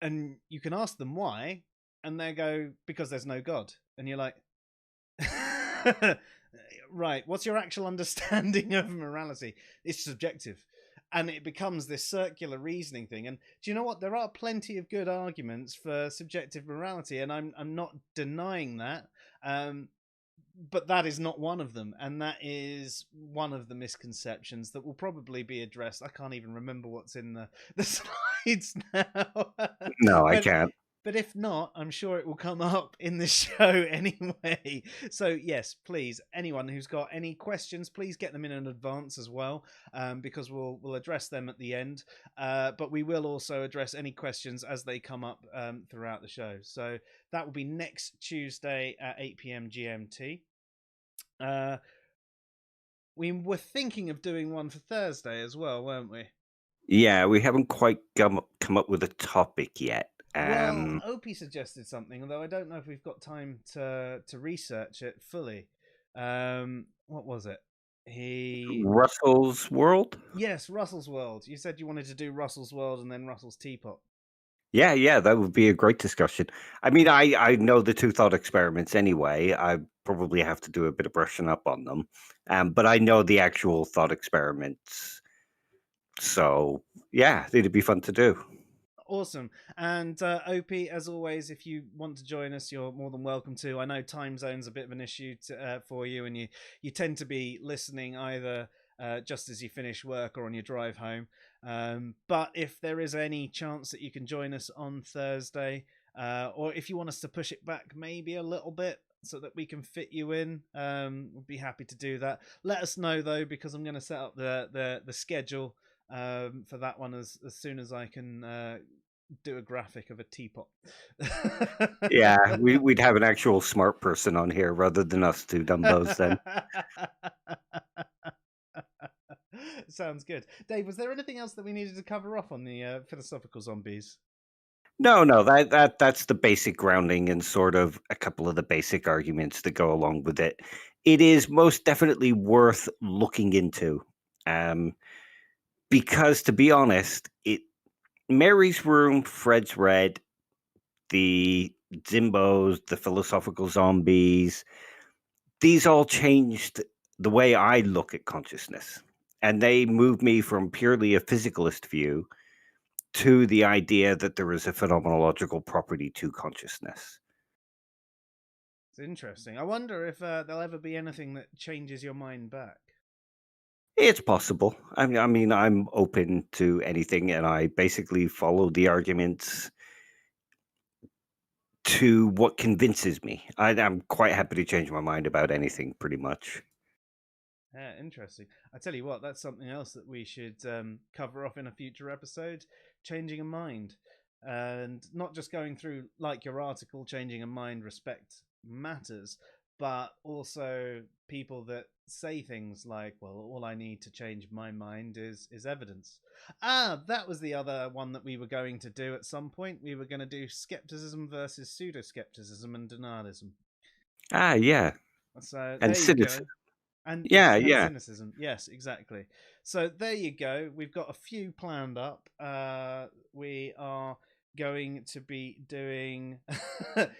And you can ask them why, and they go, because there's no God. And you're like, right, what's your actual understanding of morality? It's subjective. And it becomes this circular reasoning thing. And do you know what? There are plenty of good arguments for subjective morality, and I'm not denying that. But that is not one of them, and that is one of the misconceptions that will probably be addressed. I can't even remember what's in the slides now. No, I but can't. but if not, I'm sure it will come up in the show anyway. So yes, please, anyone who's got any questions, please get them in advance as well, because we'll address them at the end. But we will also address any questions as they come up throughout the show. So that will be next Tuesday at 8 p.m. GMT. We were thinking of doing one for Thursday as well, weren't we? Yeah, we haven't quite come up with a topic yet. Well, Opie suggested something, although I don't know if we've got time to research it fully. What was it? Russell's World? Yes, Russell's World. You said you wanted to do Russell's World and then Russell's Teapot. Yeah, that would be a great discussion. I mean, I know the two thought experiments anyway. I probably have to do a bit of brushing up on them. But I know the actual thought experiments. So, yeah, it'd be fun to do. Awesome. And Opie, as always, if you want to join us, you're more than welcome to. I know time zone's a bit of an issue for you, and you tend to be listening either just as you finish work or on your drive home. But if there is any chance that you can join us on Thursday, or if you want us to push it back maybe a little bit so that we can fit you in, we'd be happy to do that. Let us know though, because I'm going to set up the schedule for that one as soon as I can do a graphic of a teapot. Yeah, we'd have an actual smart person on here rather than us two dumbos then. Sounds good. Dave, was there anything else that we needed to cover off on the philosophical zombies? No, that's the basic grounding and sort of a couple of the basic arguments that go along with it. It is most definitely worth looking into. Because to be honest, Mary's Room, Fred's Red, the Zimboes, the philosophical zombies, these all changed the way I look at consciousness. And they moved me from purely a physicalist view to the idea that there is a phenomenological property to consciousness. It's interesting. I wonder if there'll ever be anything that changes your mind back. It's possible. I mean, I'm open to anything, and I basically follow the arguments to what convinces me. I'm quite happy to change my mind about anything, pretty much. Yeah, interesting. I tell you what, that's something else that we should cover off in a future episode. Changing a mind, and not just going through like your article. Changing a mind, respect matters, but also people that say things like, "Well, all I need to change my mind is evidence." Ah, that was the other one that we were going to do at some point. We were going to do skepticism versus pseudo skepticism and denialism. Ah, yeah. So And there you go. cynicism. And Yeah, yes, and yeah. cynicism. Yes, exactly. So there you go. We've got a few planned up. We are going to be doing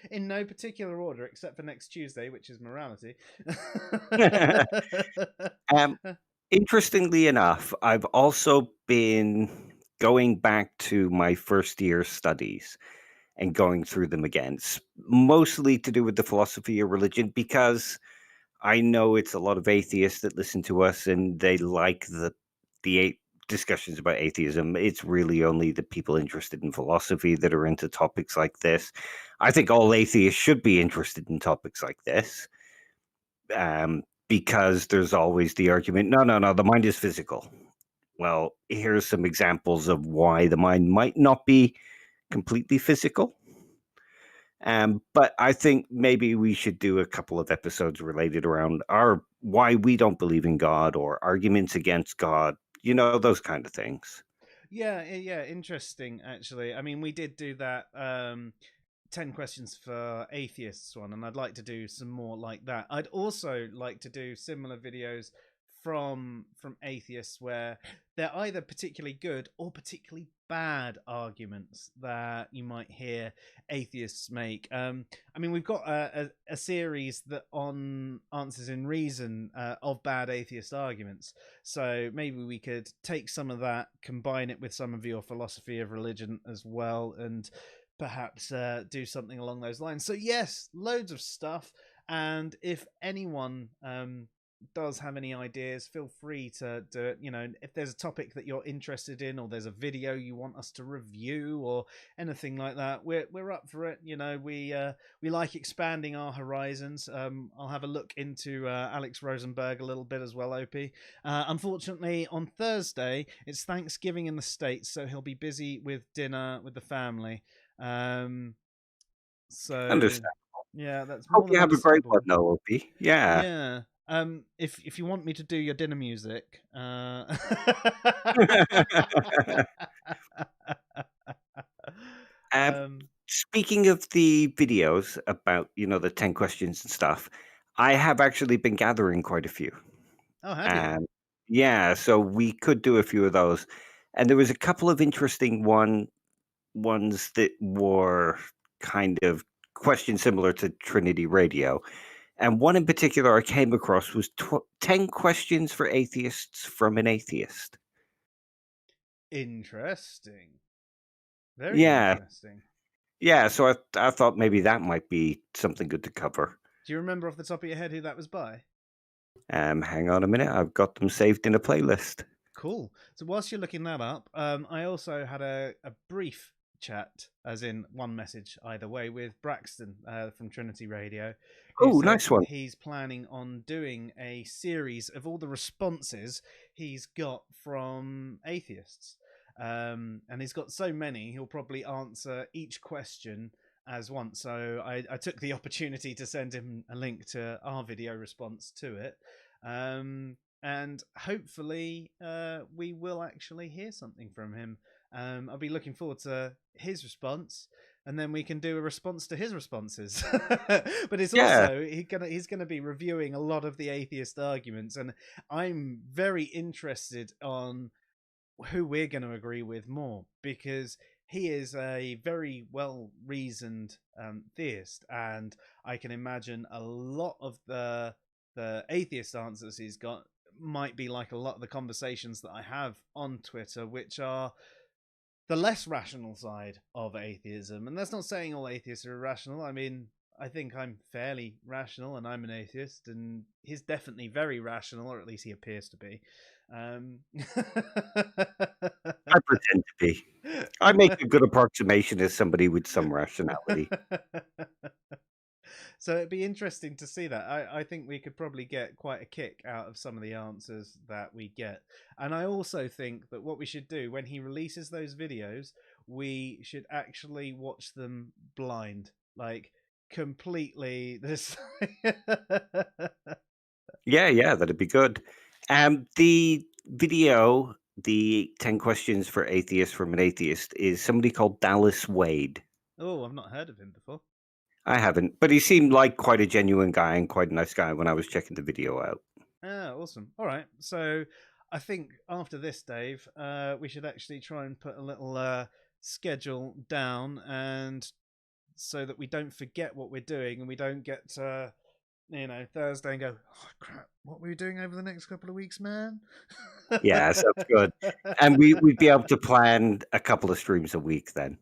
in no particular order except for next Tuesday, which is morality. um, Interestingly enough, I've also been going back to my first year studies and going through them again, mostly to do with the philosophy of religion, because I know it's a lot of atheists that listen to us and they like the discussions about atheism. It's really only the people interested in philosophy that are into topics like this. I think all atheists should be interested in topics like this, because there's always the argument, no, the mind is physical. Well, here's some examples of why the mind might not be completely physical. But I think maybe we should do a couple of episodes related around our why we don't believe in God or arguments against God, those kind of things. Yeah, interesting actually. I mean, we did do that 10 questions for atheists one, and I'd like to do some more like that. I'd also like to do similar videos from atheists where they're either particularly good or particularly bad arguments that you might hear atheists make. I mean, we've got a series that on Answers in Reason of bad atheist arguments. So maybe we could take some of that, combine it with some of your philosophy of religion as well, and perhaps do something along those lines. So yes, loads of stuff. And if anyone does have any ideas, feel free to do it. You know, if there's a topic that you're interested in, or there's a video you want us to review, or anything like that, we're up for it. You know, we like expanding our horizons. I'll have a look into Alex Rosenberg a little bit as well, OP. Unfortunately, on Thursday it's Thanksgiving in the States, so he'll be busy with dinner with the family. So Understand. yeah, that's Hope more you than have a great one, understandable. though, Opie. Yeah. Yeah. If you want me to do your dinner music, Um, um, Speaking of the videos about, the 10 questions and stuff, I have actually been gathering quite a few. oh, have you? And yeah, so we could do a few of those. And there was a couple of interesting ones that were kind of questions similar to Trinity Radio. And one in particular I came across was 10 questions for atheists from an atheist. Interesting. Very Yeah. interesting. Yeah, so I thought maybe that might be something good to cover. Do you remember off the top of your head who that was by? Hang on a minute, I've got them saved in a playlist. Cool. So whilst you're looking that up, I also had a brief chat, as in one message either way, with Braxton from Trinity Radio, who Oh, said nice one. he's planning on doing a series of all the responses he's got from atheists. And he's got so many, he'll probably answer each question as once. So I took the opportunity to send him a link to our video response to it. And hopefully we will actually hear something from him. I'll be looking forward to his response, and then we can do a response to his responses. But it's Yeah. also he's gonna be reviewing a lot of the atheist arguments, and I'm very interested on who we're going to agree with more, because he is a very well reasoned theist, and I can imagine a lot of the atheist answers he's got might be like a lot of the conversations that I have on Twitter, which are the less rational side of atheism. And that's not saying all atheists are irrational. I mean, I think I'm fairly rational, and I'm an atheist, and he's definitely very rational, or at least he appears to be. I pretend to be. I make a good approximation as somebody with some rationality. So it'd be interesting to see that. I think we could probably get quite a kick out of some of the answers that we get. And I also think that what we should do when he releases those videos, we should actually watch them blind. Like, completely this. Yeah, that'd be good. The video, the 10 questions for atheists from an atheist, is somebody called Dallas Wade. Oh, I've not heard of him before. I haven't, but he seemed like quite a genuine guy and quite a nice guy when I was checking the video out. Ah, awesome. All right. So I think after this, Dave, we should actually try and put a little schedule down, and so that we don't forget what we're doing, and we don't get to, Thursday and go, oh, crap, what were we doing over the next couple of weeks, man? Yeah, sounds good. And we'd be able to plan a couple of streams a week then.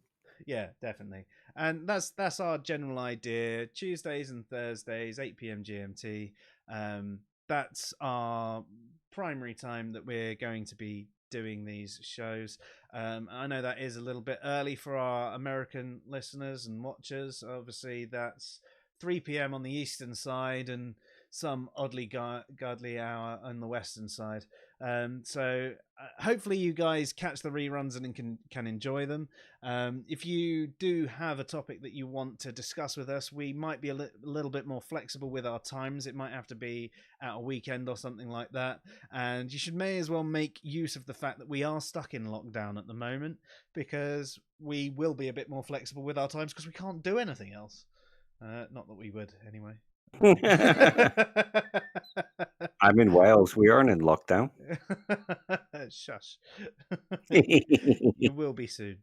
Yeah, definitely. And that's our general idea. Tuesdays and Thursdays, 8 p.m. GMT. That's our primary time that we're going to be doing these shows. I know that is a little bit early for our American listeners and watchers. Obviously, that's 3 p.m. on the eastern side and some oddly godly hour on the western side. So hopefully you guys catch the reruns and can enjoy them. If you do have a topic that you want to discuss with us, we might be a little bit more flexible with our times. It might have to be at a weekend or something like that. And you may as well make use of the fact that we are stuck in lockdown at the moment, because we will be a bit more flexible with our times because we can't do anything else. Not that we would, anyway. I'm in Wales. We aren't in lockdown. Shush. You will be soon.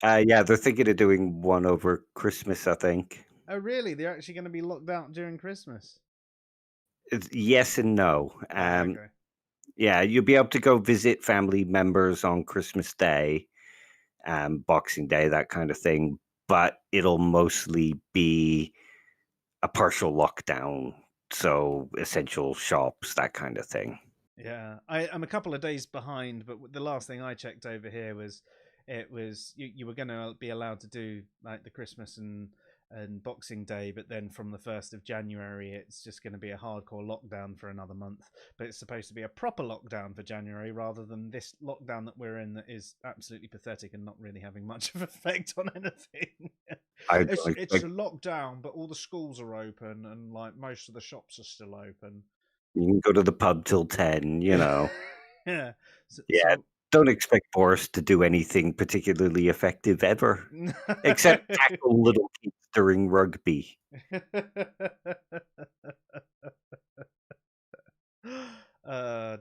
Yeah, they're thinking of doing one over Christmas, I think. Oh, really? They're actually going to be locked out during Christmas? It's yes and no. Okay. Yeah, you'll be able to go visit family members on Christmas Day, Boxing Day, that kind of thing, but it'll mostly be a partial lockdown, so essential shops, that kind of thing. Yeah, I'm a couple of days behind, but the last thing I checked over here was you were going to be allowed to do like the Christmas and Boxing Day, but then from the 1st of January, it's just going to be a hardcore lockdown for another month. But it's supposed to be a proper lockdown for January rather than this lockdown that we're in that is absolutely pathetic and not really having much of effect on anything. I It's don't it's expect a lockdown, but all the schools are open and like most of the shops are still open. you can go to the pub till 10, you know. Yeah. Yeah, don't expect Boris to do anything particularly effective ever, except tackle little kids during rugby.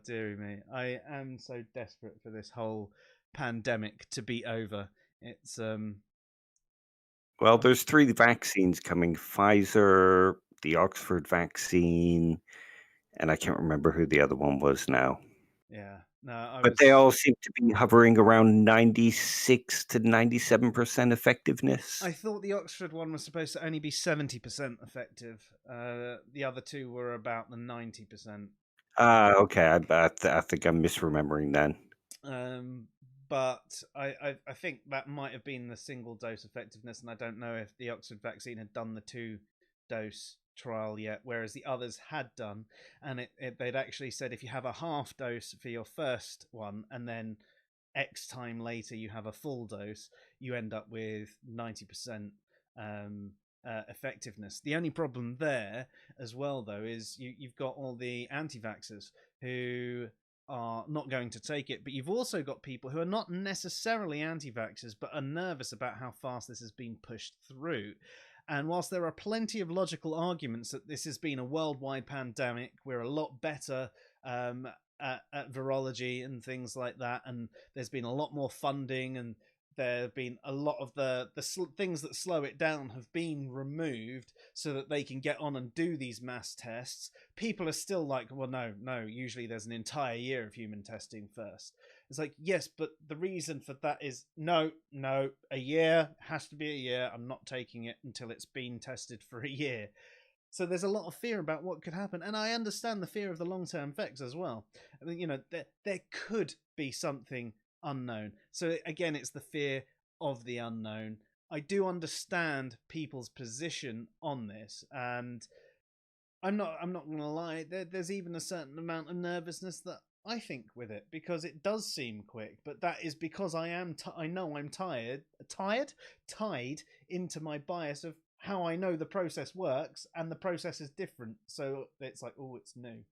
Dearie me. I am so desperate for this whole pandemic to be over. It's Well, there's 3 vaccines coming, Pfizer, the Oxford vaccine, and I can't remember who the other one was now. yeah. No, I But they was all seem to be hovering around 96 to 97% effectiveness. I thought the Oxford one was supposed to only be 70% effective. The other two were about the 90%. Okay, I think I'm misremembering then. Um, but I think that might have been the single dose effectiveness, and I don't know if the Oxford vaccine had done the 2-dose trial yet, whereas the others had done, and they'd actually said if you have a half dose for your first one and then X time later you have a full dose, you end up with 90% effectiveness. The only problem there as well, though, is you've got all the anti-vaxxers who are not going to take it, but you've also got people who are not necessarily anti-vaxxers but are nervous about how fast this has been pushed through. And whilst there are plenty of logical arguments that this has been a worldwide pandemic, we're a lot better at virology and things like that, and there's been a lot more funding, and there have been a lot of the things that slow it down have been removed so that they can get on and do these mass tests. People are still like, well, no, usually there's an entire year of human testing first. It's like, yes, but the reason for that is no, a year has to be a year. I'm not taking it until it's been tested for a year. So there's a lot of fear about what could happen, and I understand the fear of the long-term effects as well. I mean, there could be something unknown. So again, it's the fear of the unknown. I do understand people's position on this, and I'm not going to lie. There's even a certain amount of nervousness that I think with it, because it does seem quick, but that is because I know I'm tied into my bias of how I know the process works, and the process is different. So it's like, oh, it's new.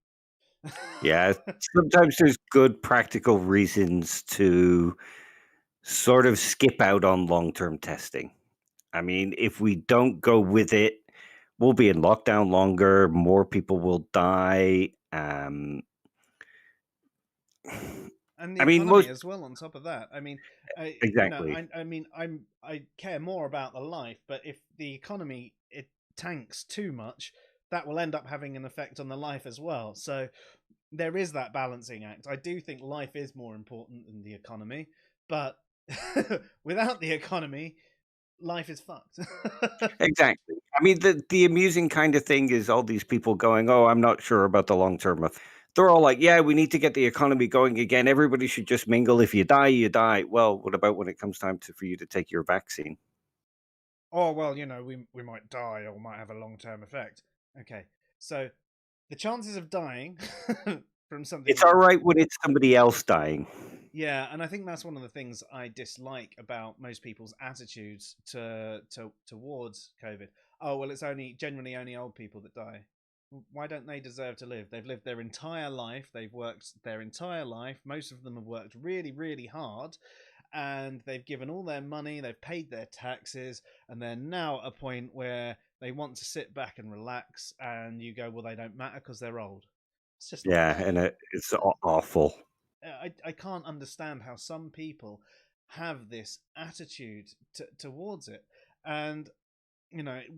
Yeah, sometimes there's good practical reasons to sort of skip out on long-term testing. I mean, if we don't go with it, we'll be in lockdown longer, more people will die. And the I mean, economy most as well. On top of that, I mean, exactly. I mean, I care more about the life, but if the economy it tanks too much, that will end up having an effect on the life as well. So there is that balancing act. I do think life is more important than the economy, but without the economy, life is fucked. Exactly. I mean, the amusing kind of thing is all these people going, "Oh, I'm not sure about the long term." They're all like, "Yeah, we need to get the economy going again. Everybody should just mingle. If you die, you die." Well, what about when it comes time for you to take your vaccine? Oh well, we might die or might have a long term effect. Okay, so the chances of dying from something It's all you. right when it's somebody else dying. Yeah, and I think that's one of the things I dislike about most people's attitudes towards COVID. Oh well, it's only generally only old people that die. Why don't they deserve to live? They've lived their entire life. They've worked their entire life. Most of them have worked really, really hard, and they've given all their money. They've paid their taxes, and they're now at a point where they want to sit back and relax. And you go, well, they don't matter because they're old. It's just not Yeah, fair. and it's awful. I can't understand how some people have this attitude towards it. And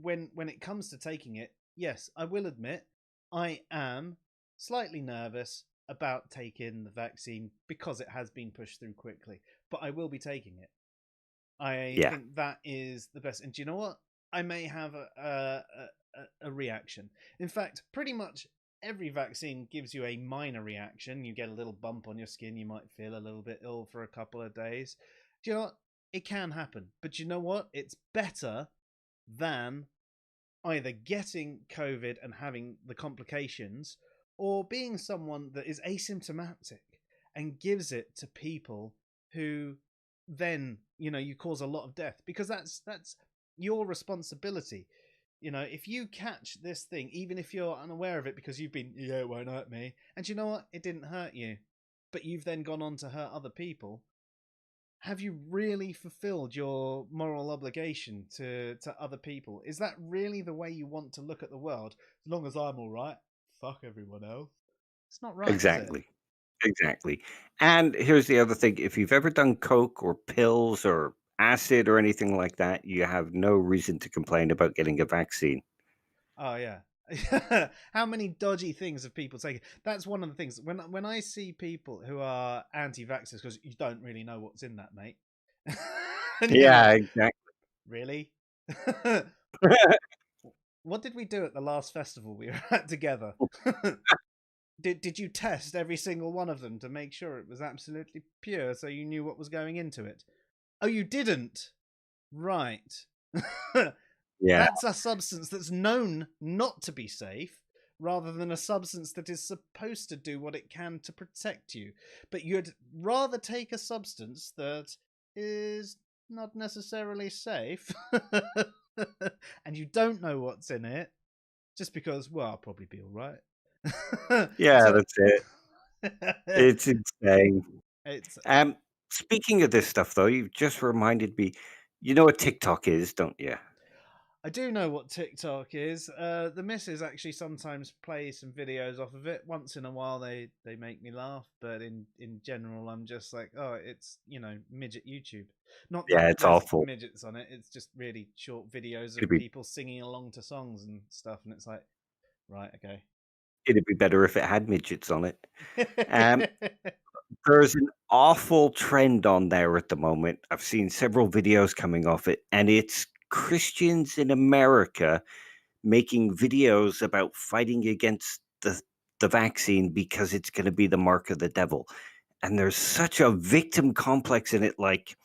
when it comes to taking it, yes, I will admit I am slightly nervous about taking the vaccine because it has been pushed through quickly, but I will be taking it. I Yeah. think that is the best. And do you know what? I may have a reaction. In fact, pretty much every vaccine gives you a minor reaction. You get a little bump on your skin. You might feel a little bit ill for a couple of days. Do you know what? It can happen. But you know what? It's better than either getting COVID and having the complications or being someone that is asymptomatic and gives it to people who then you cause a lot of death, because that's your responsibility. If you catch this thing, even if you're unaware of it because you've been, yeah, it won't hurt me, and you know what, it didn't hurt you, but you've then gone on to hurt other people, have you really fulfilled your moral obligation to other people? Is that really the way you want to look at the world? As long as I'm all right, fuck everyone else. It's not right, is it? Exactly. Exactly. And here's the other thing. If you've ever done coke or pills or acid or anything like that, you have no reason to complain about getting a vaccine. Oh yeah. How many dodgy things have people taken? That's one of the things when I see people who are anti-vaxxers, because you don't really know what's in that, mate. And you're Yeah, like, exactly. really? What did we do at the last festival we were at together? Did you test every single one of them to make sure it was absolutely pure, so you knew what was going into it? Oh, you didn't? Right. Yeah. That's a substance that's known not to be safe, rather than a substance that is supposed to do what it can to protect you. But you'd rather take a substance that is not necessarily safe and you don't know what's in it, just because, well, I'll probably be all right. Yeah, So that's it. It's insane. it's Um, Speaking of this stuff, though, you've just reminded me. You know what TikTok is, don't you? I do know what TikTok is. The missus actually sometimes plays some videos off of it. Once in a while, they make me laugh, but in general, I'm just like, oh, it's midget YouTube. Not that Yeah, it's there's awful. midgets on it. It's just really short videos It'd of be people singing along to songs and stuff, and it's like, right, okay. it'd be better if it had midgets on it. Um, there's an awful trend on there at the moment. I've seen several videos coming off it, and it's Christians in America making videos about fighting against the vaccine because it's going to be the mark of the devil. And there's such a victim complex in it, like,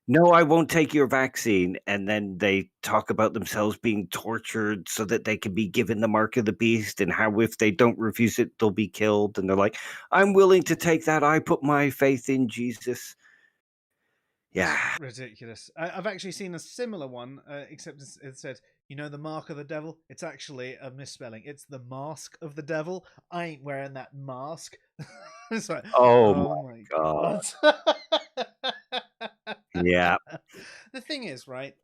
no, I won't take your vaccine. And then they talk about themselves being tortured so that they can be given the mark of the beast, and how if they don't refuse it, they'll be killed. And they're like, I'm willing to take that. I put my faith in Jesus. It's Yeah. ridiculous. I've actually seen a similar one, except it said, the mark of the devil? It's actually a misspelling. It's the mask of the devil. I ain't wearing that mask. It's like, Oh oh my my God. God. Yeah. The thing is, right?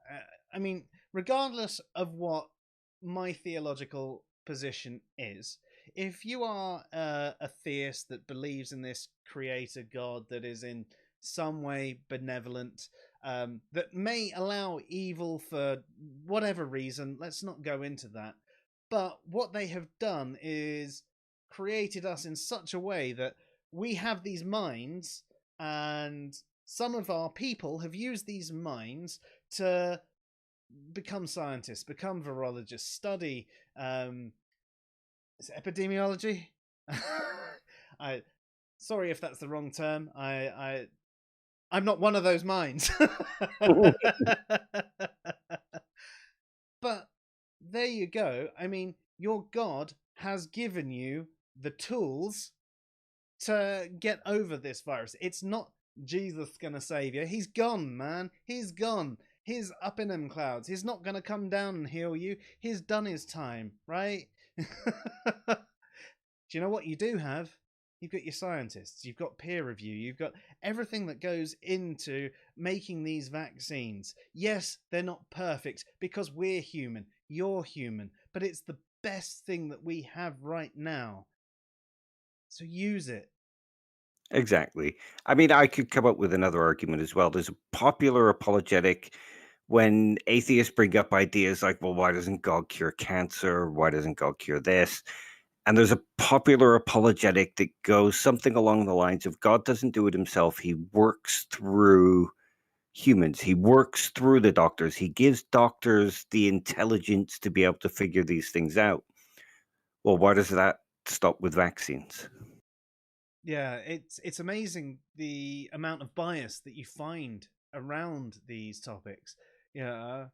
I mean, regardless of what my theological position is, if you are a theist that believes in this creator God that is in some way benevolent, that may allow evil for whatever reason, let's not go into that. But what they have done is created us in such a way that we have these minds, and some of our people have used these minds to become scientists, become virologists, study is it epidemiology? I sorry if that's the wrong term. I'm not one of those minds. But there you go. I mean, your God has given you the tools to get over this virus. It's not Jesus gonna save you. He's gone, man. He's gone. He's up in them clouds. He's not gonna come down and heal you. He's done his time, right? Do you know what you do have? You've got your scientists, you've got peer review, you've got everything that goes into making these vaccines. Yes, they're not perfect because we're human, you're human, but it's the best thing that we have right now. So use it. Exactly. I mean, I could come up with another argument as well. There's a popular apologetic when atheists bring up ideas like, well, why doesn't God cure cancer? Why doesn't God cure this? And there's a popular apologetic that goes something along the lines of God doesn't do it himself. He works through humans. He works through the doctors. He gives doctors the intelligence to be able to figure these things out. Well, why does that stop with vaccines? Yeah, it's amazing the amount of bias that you find around these topics. Yeah,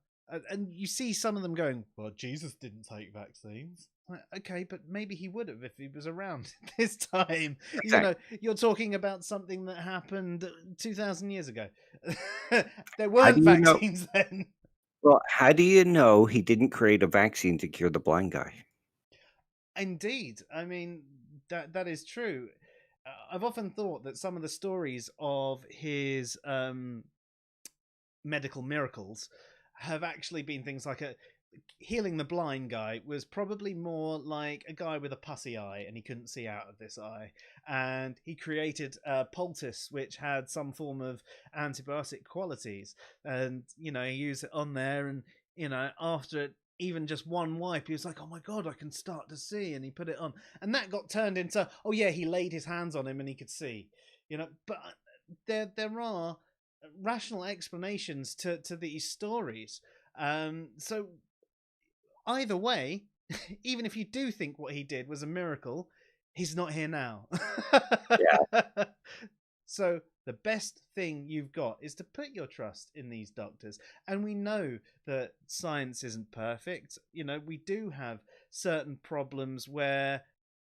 and you see some of them going, "Well, Jesus didn't take vaccines." Like, okay, but maybe he would have if he was around this time. You know, Exactly. you're talking about something that happened 2,000 years ago. There How do weren't you know? vaccines then. Well, how do you know he didn't create a vaccine to cure the blind guy? Indeed, I mean that is true. I've often thought that some of the stories of his medical miracles have actually been things like a healing the blind guy was probably more like a guy with a pussy eye and he couldn't see out of this eye, and he created a poultice which had some form of antibiotic qualities, and he used it on there, and after even just one wipe he was like, oh my god, I can start to see, and he put it on, and that got turned into, oh yeah, he laid his hands on him and he could see. But there are rational explanations to these stories. So either way, even if you do think what he did was a miracle, he's not here now. Yeah. So the best thing you've got is to put your trust in these doctors. And we know that science isn't perfect. We do have certain problems where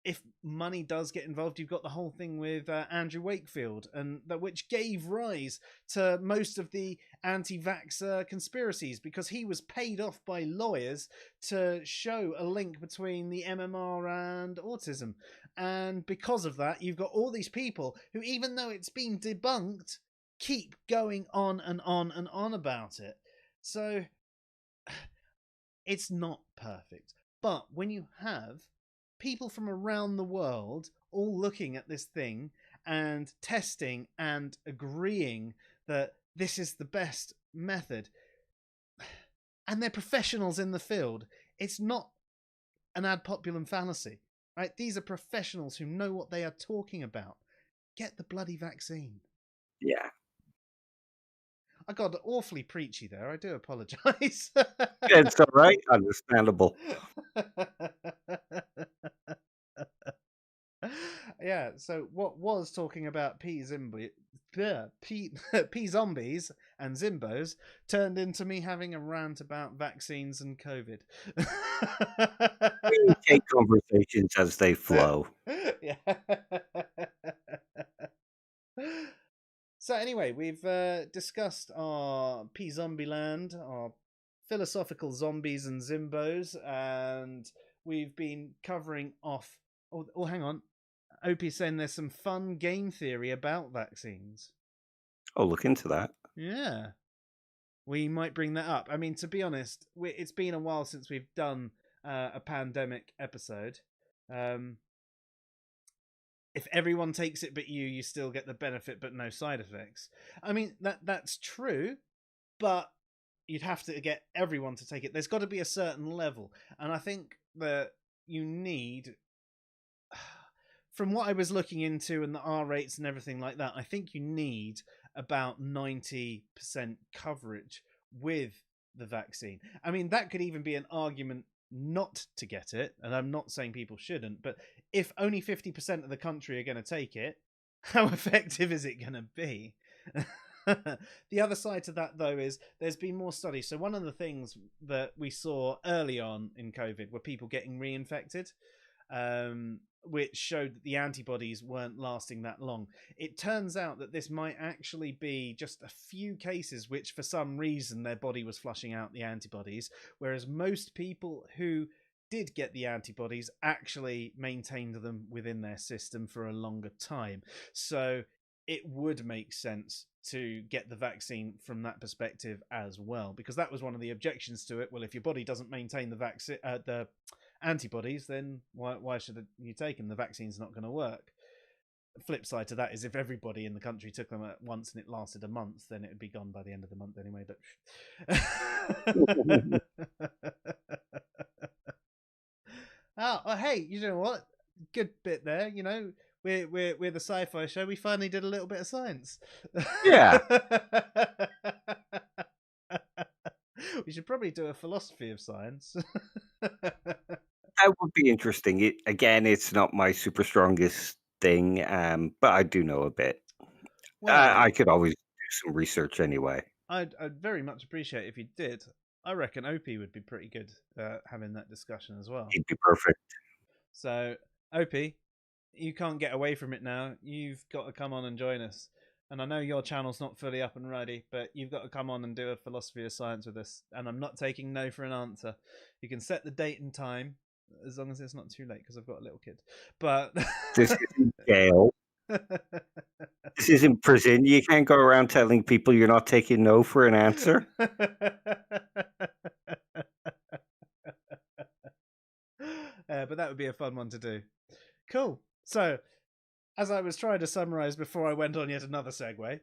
if money does get involved, you've got the whole thing with Andrew Wakefield, and that which gave rise to most of the anti-vax conspiracies, because he was paid off by lawyers to show a link between the MMR and autism, and because of that, you've got all these people who, even though it's been debunked, keep going on and on and on about it. So it's not perfect, but when you have people from around the world all looking at this thing and testing and agreeing that this is the best method, and they're professionals in the field, it's not an ad populum fallacy, right? These are professionals who know what they are talking about. Get the bloody vaccine. Yeah. I got awfully preachy there. I do apologize. It's all right. Understandable. Yeah, so what was talking about p-Zombies and Zimboes turned into me having a rant about vaccines and COVID. We take conversations as they flow. Yeah. So anyway, we've discussed our p-Zombieland, our philosophical zombies and Zimbos, and we've been covering off. Oh, hang on. Opie's saying there's some fun game theory about vaccines. Oh, look into that. Yeah, we might bring that up. I mean, to be honest, it's been a while since we've done a pandemic episode. If everyone takes it but you still get the benefit but no side effects. I mean, that's true, but you'd have to get everyone to take it. There's got to be a certain level, and I think that you need, from what I was looking into and the R rates and everything like that, I think you need about 90% coverage with the vaccine. I mean, that could even be an argument not to get it, and I'm not saying people shouldn't, but if only 50% of the country are going to take it, how effective is it going to be? The other side to that, though, is there's been more studies. So one of the things that we saw early on in COVID were people getting reinfected. which showed that the antibodies weren't lasting that long. It turns out that this might actually be just a few cases which, for some reason, their body was flushing out the antibodies, whereas most people who did get the antibodies actually maintained them within their system for a longer time. So it would make sense to get the vaccine from that perspective as well, because that was one of the objections to it. Well, if your body doesn't maintain the vaccine, the antibodies, then why should you take them? The vaccine's not going to work. The flip side to that is if everybody in the country took them at once and it lasted a month, then it would be gone by the end of the month anyway. But oh, hey, you know what? Good bit there. You know, we're the sci-fi show. We finally did a little bit of science. Yeah. We should probably do a philosophy of science. That would be interesting. Again, it's not my super strongest thing, but I do know a bit. Well, I could always do some research anyway. I'd very much appreciate if you did. I reckon Opie would be pretty good having that discussion as well. He'd be perfect. So, Opie, you can't get away from it now. You've got to come on and join us. And I know your channel's not fully up and ready, but you've got to come on and do a philosophy of science with us. And I'm not taking no for an answer. You can set the date and time, as long as it's not too late, because I've got a little kid. But this isn't jail. This isn't prison. You can't go around telling people you're not taking no for an answer. But that would be a fun one to do. Cool. So, as I was trying to summarize before I went on yet another segue,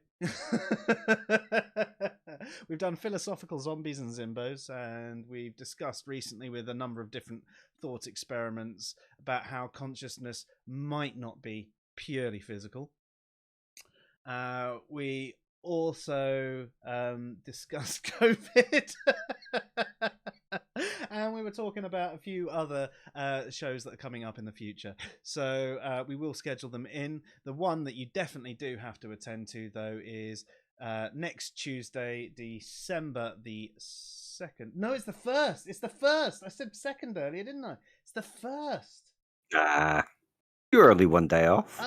we've done philosophical zombies and Zimboes, and we've discussed recently with a number of different thought experiments about how consciousness might not be purely physical. We also discussed COVID. And we were talking about a few other shows that are coming up in the future. So we will schedule them in. The one that you definitely do have to attend to, though, is next Tuesday, December the 2nd. No, it's the 1st. It's the 1st. I said 2nd earlier, didn't I? It's the 1st. You're only one day off.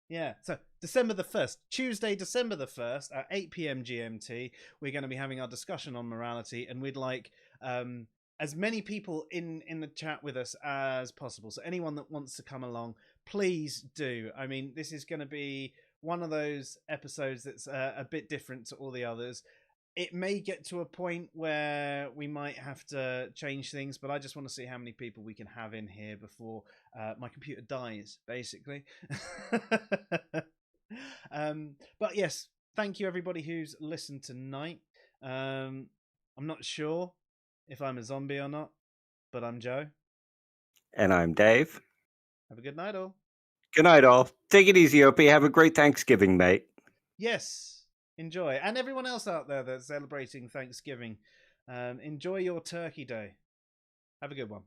Yeah, so December the 1st, Tuesday, December the 1st at 8 p.m. GMT, we're going to be having our discussion on morality, and we'd like as many people in the chat with us as possible. So anyone that wants to come along, please do. I mean, this is going to be one of those episodes that's a bit different to all the others. It may get to a point where we might have to change things, but I just want to see how many people we can have in here before my computer dies, basically. But yes, thank you everybody who's listened tonight. I'm not sure if I'm a zombie or not, but I'm Joe. And I'm Dave. Have a good night, all. Good night, all. Take it easy, Opie. Have a great Thanksgiving, mate. Yes. Enjoy. And everyone else out there that's celebrating Thanksgiving, enjoy your Turkey Day. Have a good one.